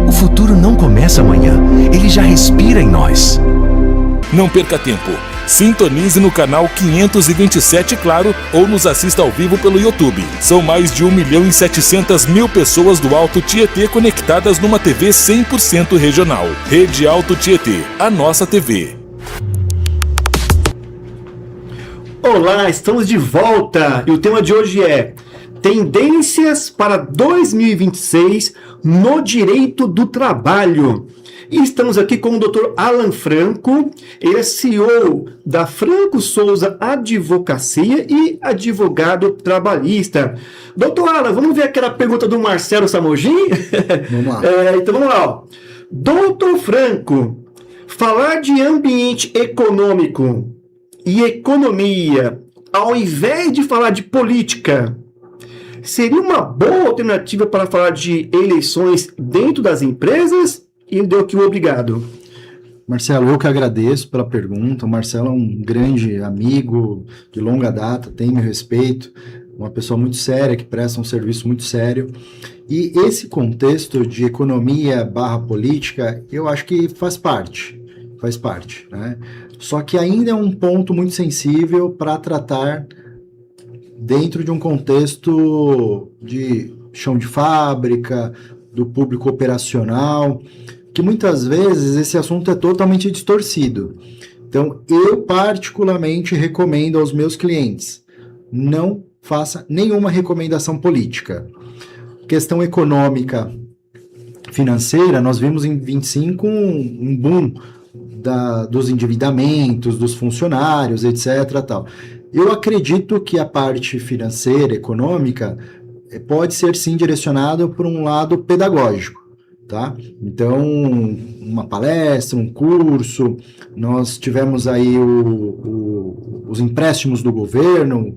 O futuro não começa amanhã, ele já respira em nós. Não perca tempo. Sintonize no canal 527 Claro ou nos assista ao vivo pelo YouTube. São mais de 1.700.000 pessoas do Alto Tietê conectadas numa TV 100% regional. Rede Alto Tietê, a nossa TV. Olá, estamos de volta e o tema de hoje é Tendências para 2026 no direito do trabalho. E estamos aqui com o Dr. Alan Franco, ele é CEO da Franco Souza Advocacia e advogado trabalhista. Doutor Alan, vamos ver aquela pergunta do Marcelo Samogin? Vamos lá. Então vamos lá. Ó. Doutor Franco, falar de ambiente econômico e economia, ao invés de falar de política, seria uma boa alternativa para falar de eleições dentro das empresas? E deu aqui o obrigado. Marcelo, eu que agradeço pela pergunta. O Marcelo é um grande amigo de longa data, tem meu respeito, uma pessoa muito séria, que presta um serviço muito sério. E esse contexto de economia / política, eu acho que faz parte, né? Só que ainda é um ponto muito sensível para tratar dentro de um contexto de chão de fábrica, do público operacional, que muitas vezes esse assunto é totalmente distorcido. Então, eu particularmente recomendo aos meus clientes, não faça nenhuma recomendação política. Questão econômica, financeira, nós vimos em 25 um boom dos endividamentos, dos funcionários, etc. Tal. Eu acredito que a parte financeira, econômica, pode ser sim direcionado por um lado pedagógico, tá? Então, uma palestra, um curso, nós tivemos aí os empréstimos do governo,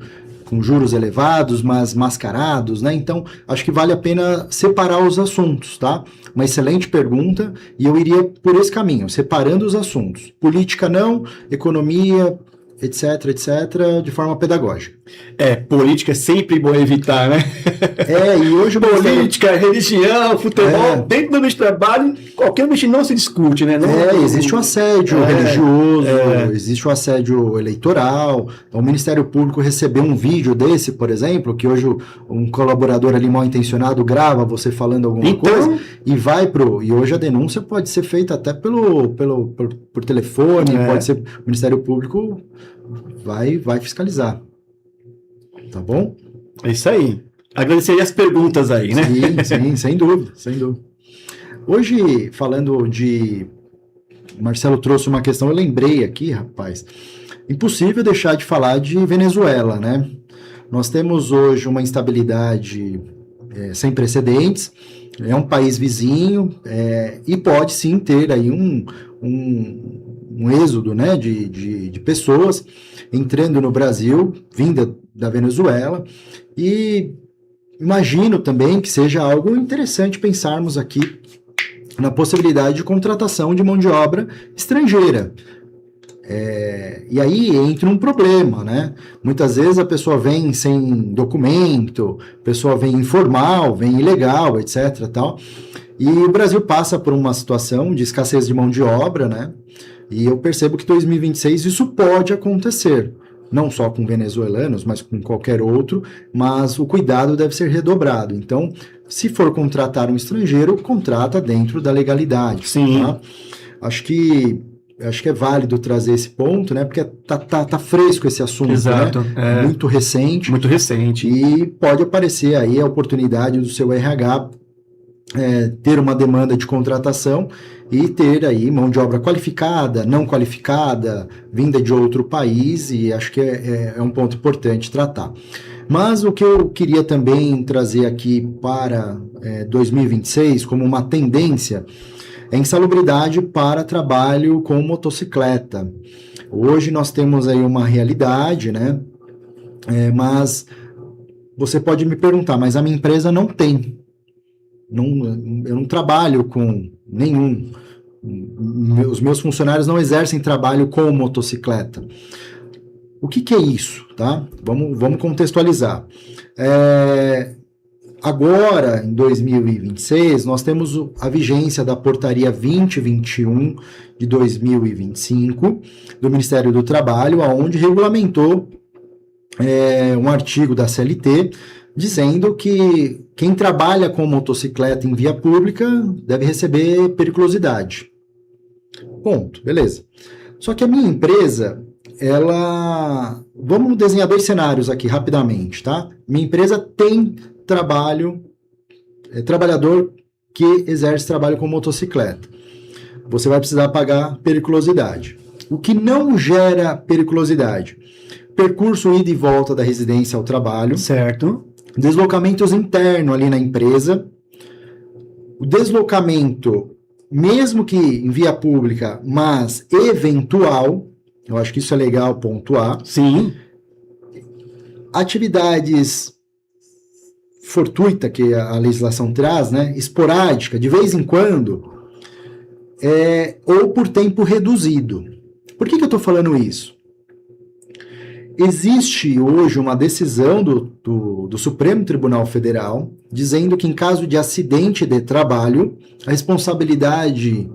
com juros elevados, mas mascarados, né? Então, acho que vale a pena separar os assuntos, tá? Uma excelente pergunta, e eu iria por esse caminho, separando os assuntos. Política não, economia, etc, de forma pedagógica. Política é sempre bom evitar, né? E hoje... Política, religião, futebol, dentro do ambiente de trabalho, qualquer ambiente não se discute, né? Existe um assédio religioso, existe um assédio eleitoral. Então, o Ministério Público recebeu um vídeo desse, por exemplo, que hoje um colaborador ali mal intencionado grava você falando alguma coisa e vai pro... E hoje a denúncia pode ser feita até por telefone, pode ser... O Ministério Público vai fiscalizar. Tá bom? É isso aí. Agradeceria as perguntas aí, né? Sim, sem dúvida. Hoje, falando de... O Marcelo trouxe uma questão, eu lembrei aqui, rapaz. Impossível deixar de falar de Venezuela, né? Nós temos hoje uma instabilidade sem precedentes, é um país vizinho, e pode sim ter aí um êxodo, né, de pessoas entrando no Brasil, vinda da Venezuela, e imagino também que seja algo interessante pensarmos aqui na possibilidade de contratação de mão de obra estrangeira. E aí entra um problema, né? Muitas vezes a pessoa vem sem documento, a pessoa vem informal, vem ilegal, etc. Tal. E o Brasil passa por uma situação de escassez de mão de obra, né? E eu percebo que em 2026 isso pode acontecer. Não só com venezuelanos, mas com qualquer outro, mas o cuidado deve ser redobrado. Então, se for contratar um estrangeiro, contrata dentro da legalidade. Sim. Tá? Acho que é válido trazer esse ponto, né? Porque tá fresco esse assunto, exato, né? Muito recente. Muito recente. E pode aparecer aí a oportunidade do seu RH ter uma demanda de contratação e ter aí mão de obra qualificada, não qualificada, vinda de outro país, e acho que é um ponto importante tratar. Mas o que eu queria também trazer aqui para 2026 como uma tendência é insalubridade para trabalho com motocicleta. Hoje nós temos aí uma realidade, né? Mas você pode me perguntar, mas a minha empresa não tem. Eu não trabalho com nenhum. Os meus funcionários não exercem trabalho com motocicleta. O que é isso, tá? Vamos contextualizar. Agora, em 2026, nós temos a vigência da Portaria 2021 de 2025 do Ministério do Trabalho, onde regulamentou um artigo da CLT dizendo que quem trabalha com motocicleta em via pública deve receber periculosidade. Ponto, beleza. Só que a minha empresa, vamos desenhar dois cenários aqui rapidamente, tá? Minha empresa tem trabalhador que exerce trabalho com motocicleta. Você vai precisar pagar periculosidade. O que não gera periculosidade? Percurso ida e volta da residência ao trabalho. Certo. Deslocamentos internos ali na empresa. O deslocamento, mesmo que em via pública, mas eventual. Eu acho que isso é legal pontuar. Sim. Atividades fortuita que a legislação traz, né? Esporádica, de vez em quando, ou por tempo reduzido. Por que eu estou falando isso? Existe hoje uma decisão do Supremo Tribunal Federal dizendo que em caso de acidente de trabalho, a responsabilidade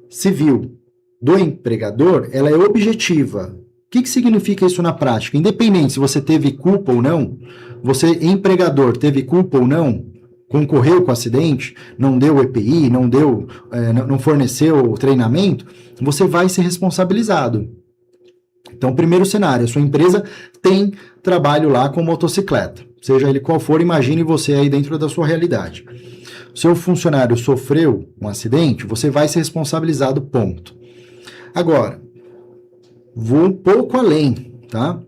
civil do empregador ela é objetiva. O que significa isso na prática? Independente se você teve culpa ou não, você, empregador, teve culpa ou não, concorreu com o acidente, não deu EPI, não forneceu treinamento, você vai ser responsabilizado. Então, primeiro cenário, a sua empresa tem trabalho lá com motocicleta, seja ele qual for, imagine você aí dentro da sua realidade. Seu funcionário sofreu um acidente, você vai ser responsabilizado, ponto. Agora, vou um pouco além, tá?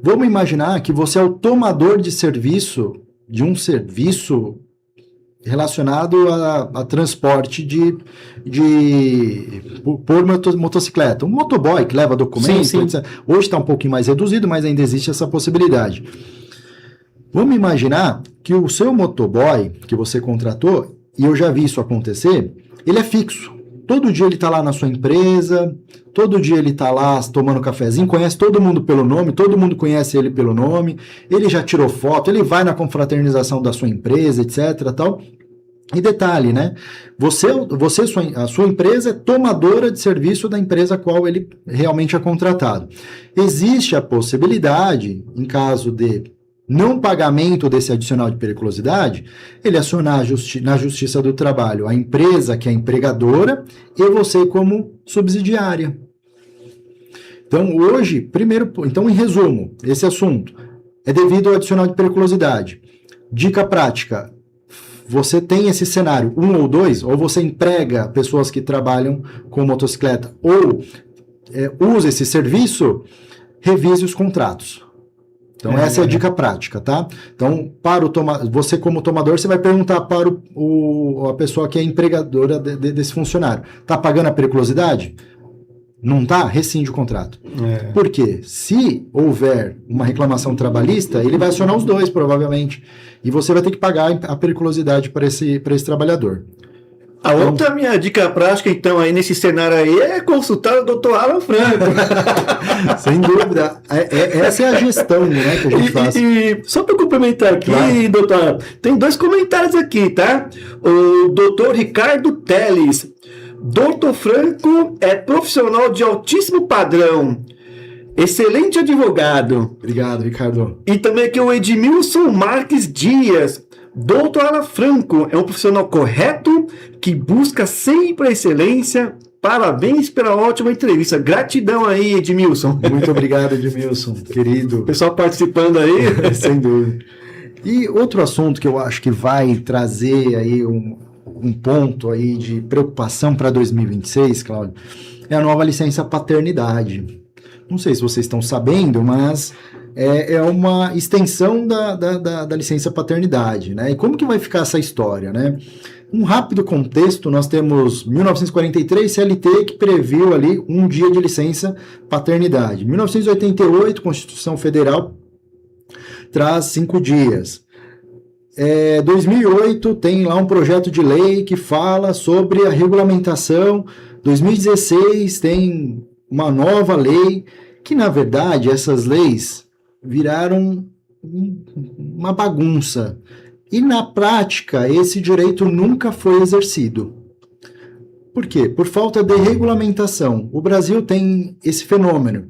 Vamos imaginar que você é o tomador de serviço, de um serviço relacionado a transporte por motocicleta. Um motoboy que leva documento, sim. etc. Hoje está um pouquinho mais reduzido, mas ainda existe essa possibilidade. Vamos imaginar que o seu motoboy que você contratou, e eu já vi isso acontecer, ele é fixo. Todo dia ele está lá na sua empresa, todo dia ele está lá tomando cafezinho, conhece todo mundo pelo nome, todo mundo conhece ele pelo nome, ele já tirou foto, ele vai na confraternização da sua empresa, etc. Tal. E detalhe, né? A sua empresa é tomadora de serviço da empresa a qual ele realmente é contratado. Existe a possibilidade, em caso de não pagamento desse adicional de periculosidade, ele acionar na Justiça do Trabalho a empresa que é empregadora e você como subsidiária. Então, hoje, então, em resumo, esse assunto é devido ao adicional de periculosidade. Dica prática: você tem esse cenário 1 ou 2, ou você emprega pessoas que trabalham com motocicleta, ou usa esse serviço, revise os contratos. Então, essa é a dica prática, tá? Então, você como tomador, você vai perguntar para a pessoa que é empregadora desse funcionário. Tá pagando a periculosidade? Não tá? Rescinde o contrato. Por quê? Se houver uma reclamação trabalhista, ele vai acionar os dois, provavelmente. E você vai ter que pagar a periculosidade para esse trabalhador. A outra minha dica prática, então, aí nesse cenário aí, é consultar o Dr. Alan Franco. Sem dúvida. Essa é a gestão, né, que a gente faz. E só para complementar aqui, claro, doutor, tem 2 comentários aqui, tá? O doutor Ricardo Teles. Dr. Franco é profissional de altíssimo padrão. Excelente advogado. Obrigado, Ricardo. E também aqui o Edmilson Marques Dias. Dr. Alan Franco é um profissional correto que busca sempre a excelência. Parabéns pela ótima entrevista. Gratidão aí, Edmilson. Muito obrigado, Edmilson, querido. O pessoal participando aí. Sem dúvida. E outro assunto que eu acho que vai trazer aí um ponto aí de preocupação para 2026, Cláudio, é a nova licença paternidade. Não sei se vocês estão sabendo, mas é uma extensão da licença paternidade, né? E como que vai ficar essa história, né? Um rápido contexto, nós temos 1943 CLT que previu ali um dia de licença paternidade. 1988, Constituição Federal traz 5 dias. 2008 tem lá um projeto de lei que fala sobre a regulamentação. 2016 tem uma nova lei que, na verdade, essas leis viraram uma bagunça. E, na prática, esse direito nunca foi exercido. Por quê? Por falta de regulamentação. O Brasil tem esse fenômeno.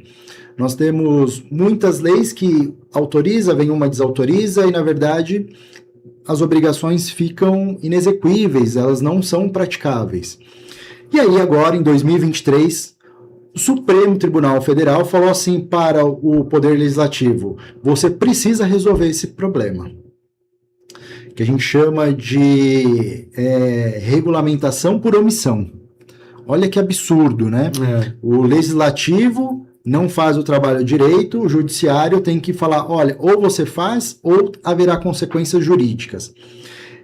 Nós temos muitas leis que autoriza, vem uma desautoriza, e, na verdade, as obrigações ficam inexequíveis, elas não são praticáveis. E aí, agora, em 2023, o Supremo Tribunal Federal falou assim para o Poder Legislativo: você precisa resolver esse problema, que a gente chama de regulamentação por omissão. Olha que absurdo, né? O Legislativo não faz o trabalho direito, o Judiciário tem que falar, olha, ou você faz, ou haverá consequências jurídicas.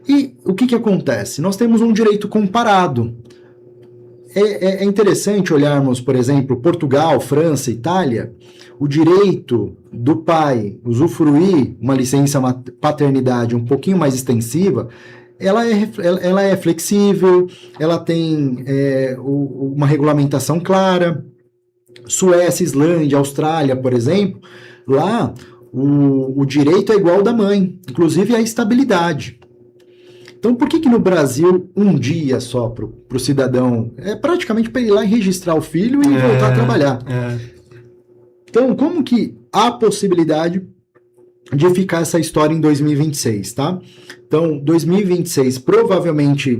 E o que acontece? Nós temos um direito comparado. É interessante olharmos, por exemplo, Portugal, França, Itália. O direito do pai usufruir uma licença paternidade um pouquinho mais extensiva, ela é flexível, ela tem uma regulamentação clara. Suécia, Islândia, Austrália, por exemplo, lá o direito é igual ao da mãe, inclusive a estabilidade. Então, por que no Brasil um dia só para o cidadão? É praticamente para ir lá e registrar o filho e voltar a trabalhar. Então, como que há possibilidade de ficar essa história em 2026, tá? Então, 2026 provavelmente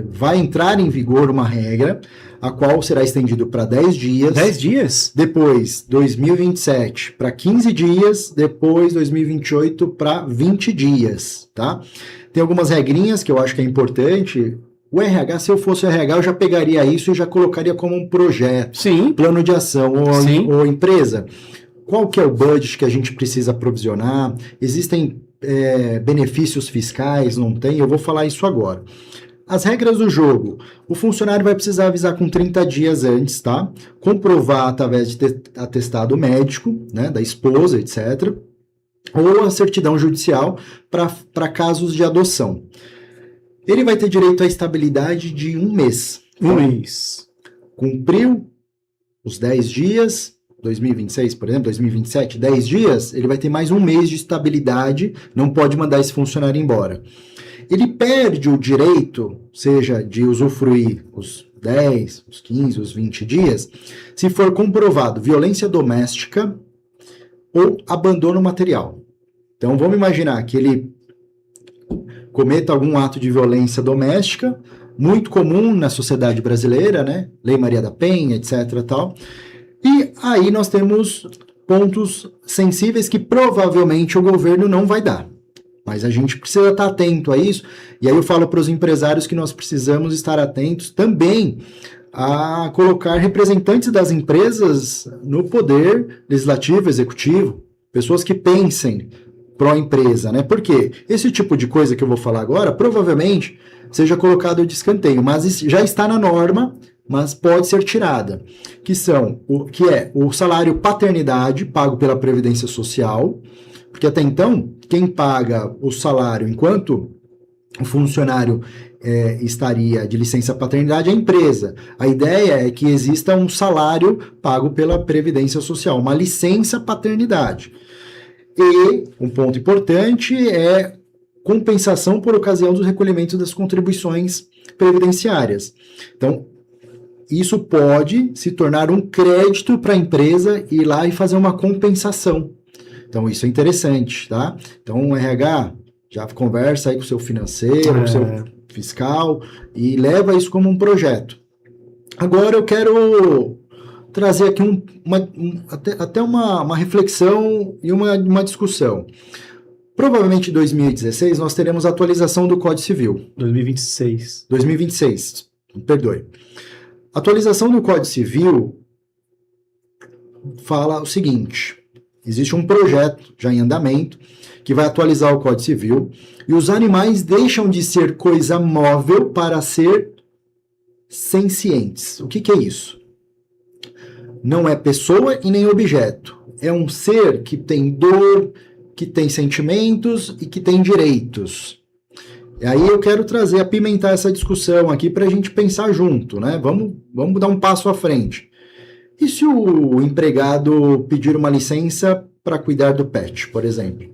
vai entrar em vigor uma regra, a qual será estendido para 10 dias. 10 dias? Depois, 2027 para 15 dias, depois 2028 para 20 dias, tá? Tem algumas regrinhas que eu acho que é importante. O RH, se eu fosse o RH, eu já pegaria isso e já colocaria como um projeto. Sim. Plano de ação ou empresa. Qual que é o budget que a gente precisa provisionar? Existem benefícios fiscais? Não tem? Eu vou falar isso agora. As regras do jogo. O funcionário vai precisar avisar com 30 dias antes, tá? Comprovar através de atestado médico, né, da esposa, etc. ou a certidão judicial para casos de adoção. Ele vai ter direito à estabilidade de 1 mês. Um mês. Cumpriu os 10 dias, 2026, por exemplo, 2027, 10 dias, ele vai ter mais 1 mês de estabilidade, não pode mandar esse funcionário embora. Ele perde o direito, seja de usufruir os 10, os 15, os 20 dias, se for comprovado violência doméstica ou abandono material. Então, vamos imaginar que ele cometa algum ato de violência doméstica, muito comum na sociedade brasileira, né? Lei Maria da Penha, etc. Tal. E aí nós temos pontos sensíveis que provavelmente o governo não vai dar. Mas a gente precisa estar atento a isso. E aí eu falo para os empresários que nós precisamos estar atentos também a colocar representantes das empresas no poder legislativo, executivo, pessoas que pensem pró-empresa, né? Porque esse tipo de coisa que eu vou falar agora, provavelmente seja colocado de escanteio, mas já está na norma, mas pode ser tirada, que é o salário paternidade pago pela Previdência Social, porque até então, quem paga o salário enquanto o funcionário estaria de licença paternidade é a empresa. A ideia é que exista um salário pago pela Previdência Social, uma licença paternidade. E um ponto importante é compensação por ocasião dos recolhimentos das contribuições previdenciárias. Então, isso pode se tornar um crédito para a empresa ir lá e fazer uma compensação. Então, isso é interessante, tá? Então, o RH já conversa aí com o seu financeiro, com o seu fiscal e leva isso como um projeto. Agora, eu quero trazer aqui até uma reflexão e uma discussão. Provavelmente em 2016 nós teremos a atualização do Código Civil. 2026, perdoe. A atualização do Código Civil fala o seguinte: existe um projeto já em andamento que vai atualizar o Código Civil e os animais deixam de ser coisa móvel para ser sencientes. O que é isso? Não é pessoa e nem objeto. É um ser que tem dor, que tem sentimentos e que tem direitos. E aí eu quero apimentar essa discussão aqui para a gente pensar junto, né? Vamos dar um passo à frente. E se o empregado pedir uma licença para cuidar do pet, por exemplo?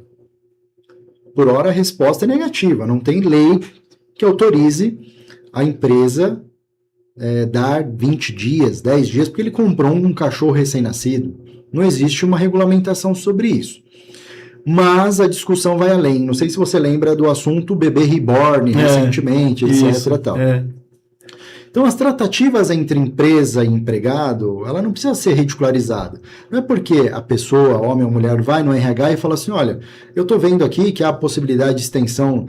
Por hora a resposta é negativa. Não tem lei que autorize a empresa dar 20 dias, 10 dias, porque ele comprou um cachorro recém-nascido. Não existe uma regulamentação sobre isso. Mas a discussão vai além. Não sei se você lembra do assunto bebê reborn recentemente, etc. Tal. Então, as tratativas entre empresa e empregado, ela não precisa ser ridicularizada. Não é porque a pessoa, homem ou mulher, vai no RH e fala assim, olha, eu estou vendo aqui que há a possibilidade de extensão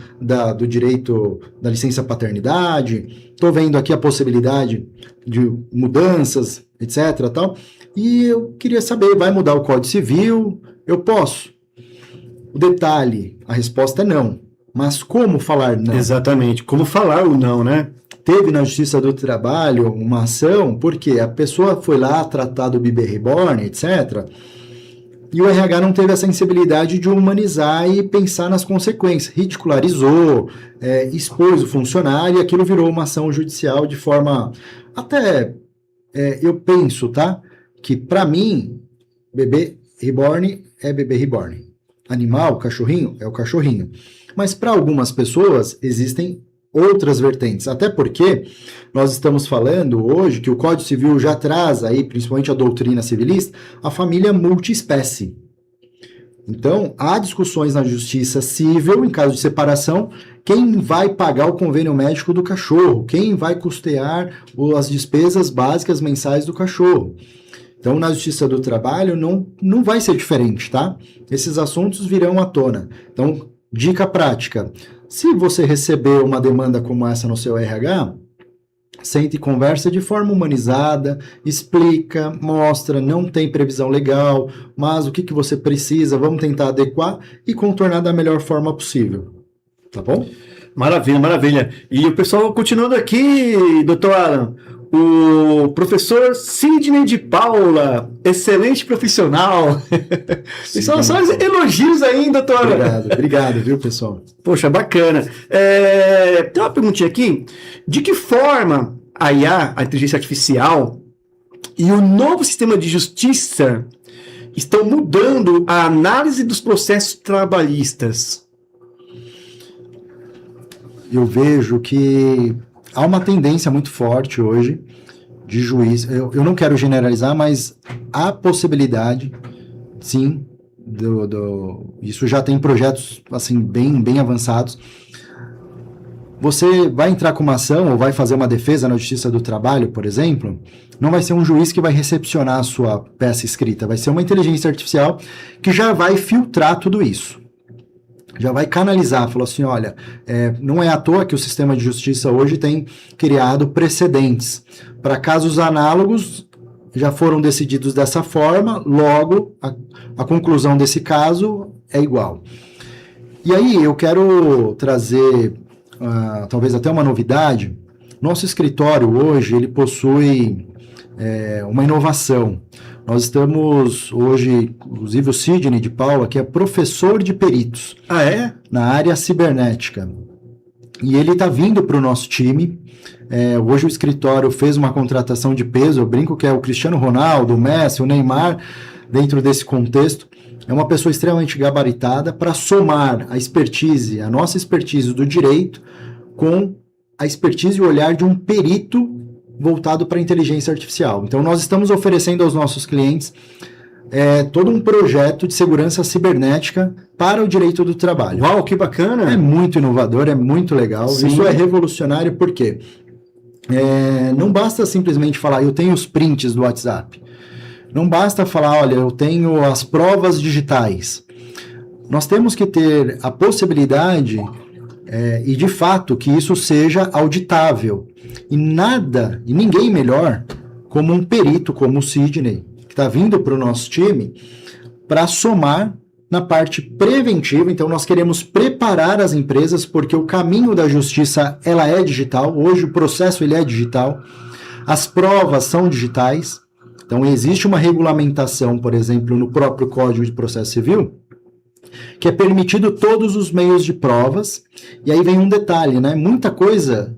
do direito da licença paternidade, estou vendo aqui a possibilidade de mudanças, etc. Tal, e eu queria saber, vai mudar o Código Civil? Eu posso? O detalhe, a resposta é não. Mas como falar não? Exatamente, como falar o não, né? Teve na Justiça do Trabalho uma ação, porque a pessoa foi lá tratar do bebê reborn, etc., e o RH não teve a sensibilidade de humanizar e pensar nas consequências. Ridicularizou, expôs o funcionário, e aquilo virou uma ação judicial de forma... Até, eu penso, tá? Que, para mim, bebê reborn é bebê reborn. Animal, cachorrinho, é o cachorrinho. Mas, para algumas pessoas, existem outras vertentes, até porque nós estamos falando hoje que o Código Civil já traz aí, principalmente a doutrina civilista, a família multiespécie. Então, há discussões na justiça civil, em caso de separação, quem vai pagar o convênio médico do cachorro, quem vai custear as despesas básicas mensais do cachorro. Então, na Justiça do Trabalho, não vai ser diferente, tá? Esses assuntos virão à tona. Então, dica prática. Se você receber uma demanda como essa no seu RH, sente e conversa de forma humanizada, explica, mostra, não tem previsão legal, mas o que você precisa, vamos tentar adequar e contornar da melhor forma possível. Tá bom? Maravilha, maravilha. E o pessoal continuando aqui, doutor Alan, o professor Sidney de Paula, excelente profissional. E são só elogios ainda, doutora. Obrigado, viu, pessoal? Poxa, bacana. Tem uma perguntinha aqui. De que forma a IA, a inteligência artificial, e o novo sistema de justiça estão mudando a análise dos processos trabalhistas? Eu vejo que há uma tendência muito forte hoje de juiz. Eu não quero generalizar, mas há possibilidade, sim, isso já tem projetos assim bem avançados. Você vai entrar com uma ação ou vai fazer uma defesa na Justiça do Trabalho, por exemplo, não vai ser um juiz que vai recepcionar a sua peça escrita, vai ser uma inteligência artificial que já vai filtrar tudo isso. Já vai canalizar, falou assim, olha, não é à toa que o sistema de justiça hoje tem criado precedentes. Para casos análogos, já foram decididos dessa forma, logo, a conclusão desse caso é igual. E aí, eu quero trazer, talvez até uma novidade. Nosso escritório hoje, ele possui uma inovação. Nós estamos hoje, inclusive o Sidney de Paula, que é professor de peritos. Ah, é? Na área cibernética. E ele está vindo para o nosso time. Hoje o escritório fez uma contratação de peso, eu brinco que é o Cristiano Ronaldo, o Messi, o Neymar, dentro desse contexto. É uma pessoa extremamente gabaritada para somar a expertise, a nossa expertise do direito, com a expertise e o olhar de um perito voltado para a inteligência artificial. Então, nós estamos oferecendo aos nossos clientes todo um projeto de segurança cibernética para o direito do trabalho. Uau, que bacana! É muito inovador, é muito legal. Sim. Isso é revolucionário porque não basta simplesmente falar, eu tenho os prints do WhatsApp. Não basta falar, olha, eu tenho as provas digitais. Nós temos que ter a possibilidade e de fato que isso seja auditável. E ninguém melhor como um perito, como o Sidney, que está vindo para o nosso time, para somar na parte preventiva. Então, nós queremos preparar as empresas, porque o caminho da justiça, ela é digital. Hoje, o processo ele é digital. As provas são digitais. Então, existe uma regulamentação, por exemplo, no próprio Código de Processo Civil, que é permitido todos os meios de provas. E aí vem um detalhe, né? Muita coisa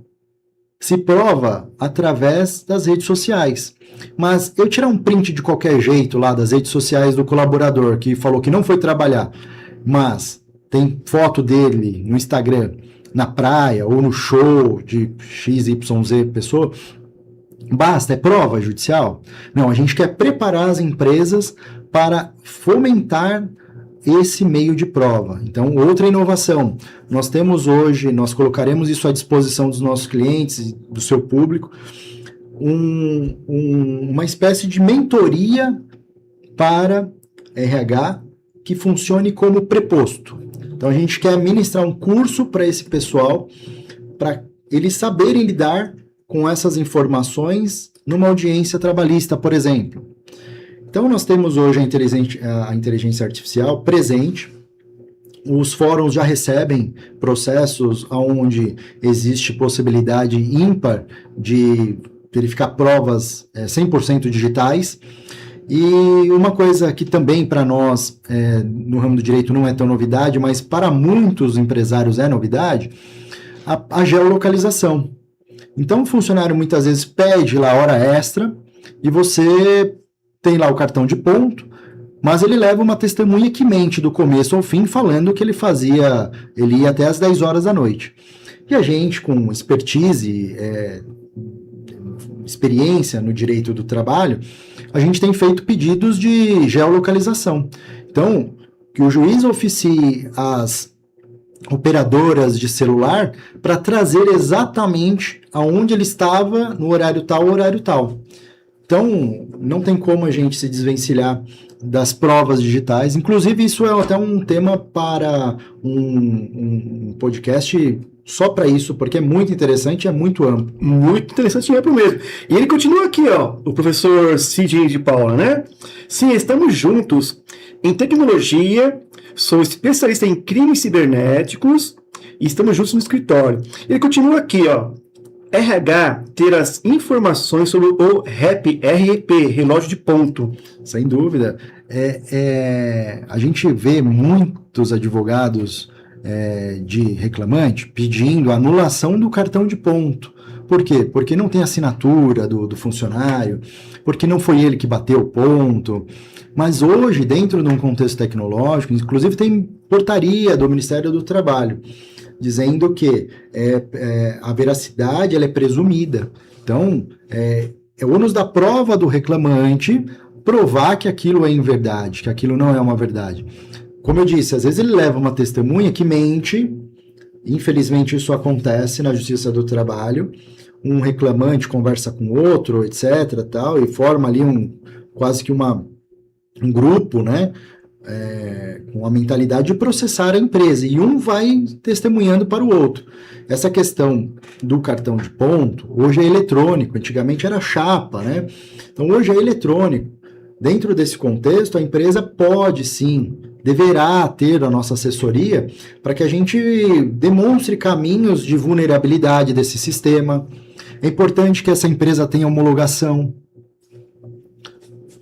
se prova através das redes sociais. Mas eu tirar um print de qualquer jeito lá das redes sociais do colaborador que falou que não foi trabalhar, mas tem foto dele no Instagram, na praia ou no show de XYZ pessoa, basta, é prova judicial? Não, a gente quer preparar as empresas para fomentar esse meio de prova. Então, outra inovação. Nós temos hoje, nós colocaremos isso à disposição dos nossos clientes e do seu público, uma espécie de mentoria para RH que funcione como preposto. Então, a gente quer ministrar um curso para esse pessoal, para eles saberem lidar com essas informações numa audiência trabalhista, por exemplo. Então, nós temos hoje a inteligência artificial presente. Os fóruns já recebem processos onde existe possibilidade ímpar de verificar provas 100% digitais. E uma coisa que também para nós, no ramo do direito, não é tão novidade, mas para muitos empresários é novidade, a geolocalização. Então, o funcionário muitas vezes pede lá hora extra e você tem lá o cartão de ponto, mas ele leva uma testemunha que mente do começo ao fim, falando que ele ia até às 10 horas da noite. E a gente, com expertise, experiência no direito do trabalho, a gente tem feito pedidos de geolocalização. Então, que o juiz oficie as operadoras de celular para trazer exatamente aonde ele estava no horário tal. Então, não tem como a gente se desvencilhar das provas digitais. Inclusive, isso é até um tema para um podcast só para isso, porque é muito interessante e é muito amplo. Muito interessante e amplo mesmo. E ele continua aqui, ó, o professor Sidney de Paula, né? Sim, estamos juntos em tecnologia, sou especialista em crimes cibernéticos e estamos juntos no escritório. Ele continua aqui, ó. RH ter as informações sobre o REP, relógio de ponto? Sem dúvida. A gente vê muitos advogados de reclamante pedindo a anulação do cartão de ponto. Por quê? Porque não tem assinatura do funcionário, porque não foi ele que bateu o ponto. Mas hoje, dentro de um contexto tecnológico, inclusive tem portaria do Ministério do Trabalho, dizendo que a veracidade ela é presumida. Então, é ônus da prova do reclamante provar que aquilo é inverdade, que aquilo não é uma verdade. Como eu disse, às vezes ele leva uma testemunha que mente, infelizmente isso acontece na Justiça do Trabalho, um reclamante conversa com outro, etc, tal, e forma ali quase que um grupo, né, com a mentalidade de processar a empresa, e um vai testemunhando para o outro. Essa questão do cartão de ponto, hoje é eletrônico, antigamente era chapa, né? Então hoje é eletrônico. Dentro desse contexto, a empresa pode sim, deverá ter a nossa assessoria para que a gente demonstre caminhos de vulnerabilidade desse sistema. É importante que essa empresa tenha homologação.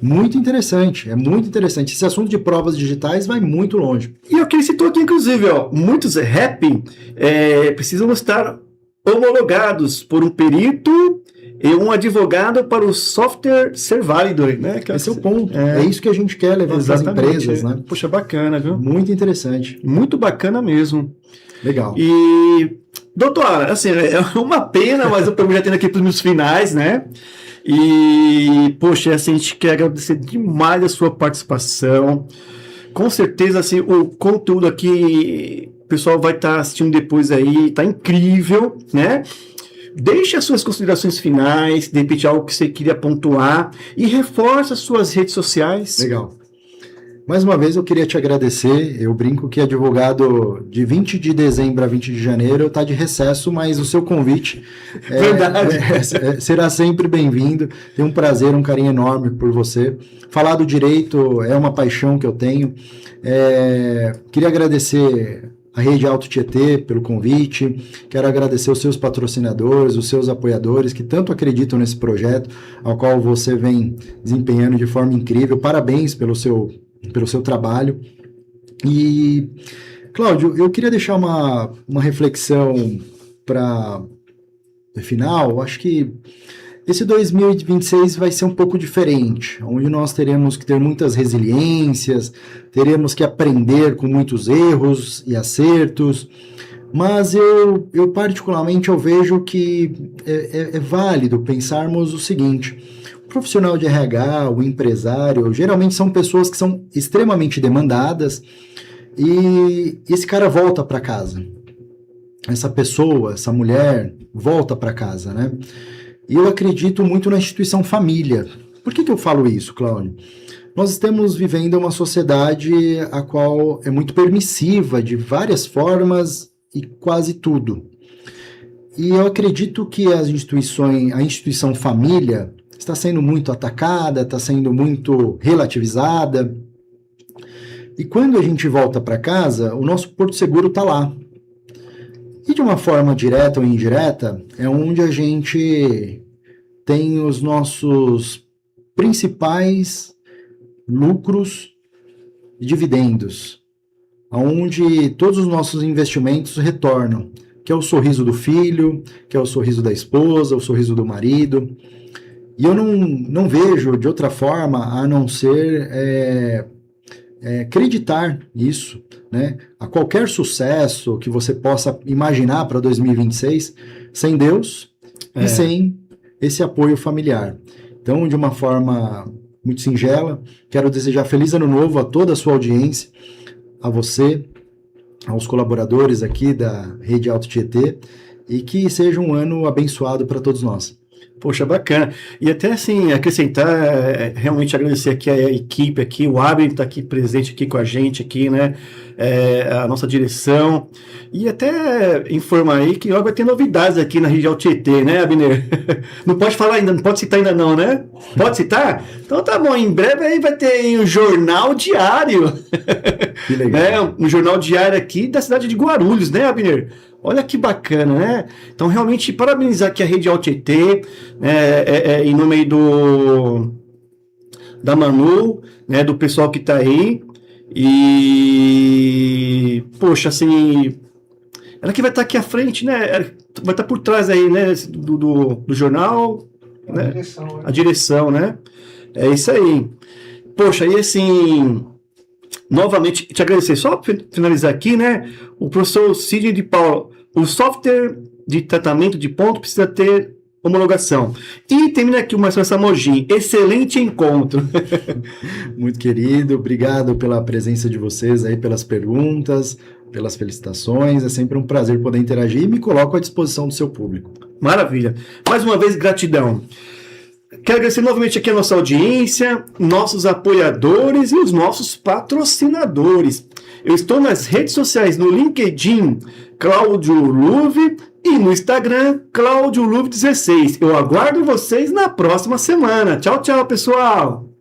Muito interessante, é muito interessante. Esse assunto de provas digitais vai muito longe. E o que ele citou aqui, inclusive, muitos REP precisam estar homologados por um perito e um advogado para o software ser válido, né? Esse é o ponto. É isso que a gente quer levar para as empresas, né? Poxa, bacana, viu? Muito interessante. Muito bacana mesmo. Legal. E, doutora, assim, é uma pena, mas eu estou já tendo aqui para os meus finais, né? E, poxa, assim, a gente quer agradecer demais a sua participação. Com certeza, assim, o conteúdo aqui, o pessoal vai estar assistindo depois aí, tá incrível, né? Deixe as suas considerações finais, de repente algo que você queria pontuar, e reforça as suas redes sociais. Legal. Mais uma vez eu queria te agradecer. Eu brinco que advogado de 20 de dezembro a 20 de janeiro está de recesso, mas o seu convite será sempre bem-vindo. Tenho um prazer, um carinho enorme por você. Falar do direito é uma paixão que eu tenho. Queria agradecer a Rede Alto Tietê pelo convite. Quero agradecer os seus patrocinadores, os seus apoiadores que tanto acreditam nesse projeto, ao qual você vem desempenhando de forma incrível. Parabéns pelo seu trabalho. E, Cláudio, eu queria deixar uma reflexão para o final. Acho que esse 2026 vai ser um pouco diferente, onde nós teremos que ter muitas resiliências, teremos que aprender com muitos erros e acertos, mas eu particularmente eu vejo que é válido pensarmos o seguinte: o profissional de RH, o empresário, geralmente são pessoas que são extremamente demandadas e esse cara volta para casa. Essa pessoa, essa mulher, volta para casa, né? E eu acredito muito na instituição família. Por que eu falo isso, Cláudio? Nós estamos vivendo uma sociedade a qual é muito permissiva de várias formas e quase tudo. E eu acredito que a instituição família está sendo muito atacada, está sendo muito relativizada. E quando a gente volta para casa, o nosso porto seguro está lá. E de uma forma direta ou indireta, é onde a gente tem os nossos principais lucros e dividendos, onde todos os nossos investimentos retornam, que é o sorriso do filho, que é o sorriso da esposa, o sorriso do marido. E eu não vejo de outra forma a não ser acreditar nisso, né? A qualquer sucesso que você possa imaginar para 2026, sem Deus e sem esse apoio familiar. Então, de uma forma muito singela, quero desejar feliz ano novo a toda a sua audiência, a você, aos colaboradores aqui da Rede Alto Tietê, e que seja um ano abençoado para todos nós. Poxa, bacana. E até assim, acrescentar, realmente agradecer aqui a equipe aqui, o Abner está aqui presente aqui com a gente aqui, né? A nossa direção. E até informar aí que logo vai ter novidades aqui na região Tietê, né, Abner? Não pode falar ainda, não pode citar ainda não, né? Pode citar? Então tá bom, em breve aí vai ter aí um jornal diário. Que legal. Um jornal diário aqui da cidade de Guarulhos, né, Abner? Olha que bacana, né? Então, realmente, parabenizar aqui a Rede Altietê, em nome aí da Manu, né, do pessoal que tá aí. E, poxa, assim, ela que vai estar aqui à frente, né? Vai estar por trás aí, né, do jornal, né? A direção, né? É isso aí. Poxa, e assim, novamente, te agradecer. Só para finalizar aqui, né? O professor Sidney de Paula, o software de tratamento de ponto precisa ter homologação. E termina aqui o Marcelo Samogin. Excelente encontro. Muito querido, obrigado pela presença de vocês aí, pelas perguntas, pelas felicitações. É sempre um prazer poder interagir e me coloco à disposição do seu público. Maravilha. Mais uma vez, gratidão. Quero agradecer novamente aqui a nossa audiência, nossos apoiadores e os nossos patrocinadores. Eu estou nas redes sociais, no LinkedIn, Cláudio Luve, e no Instagram, Cláudio Luve 16. Eu aguardo vocês na próxima semana. Tchau, tchau, pessoal!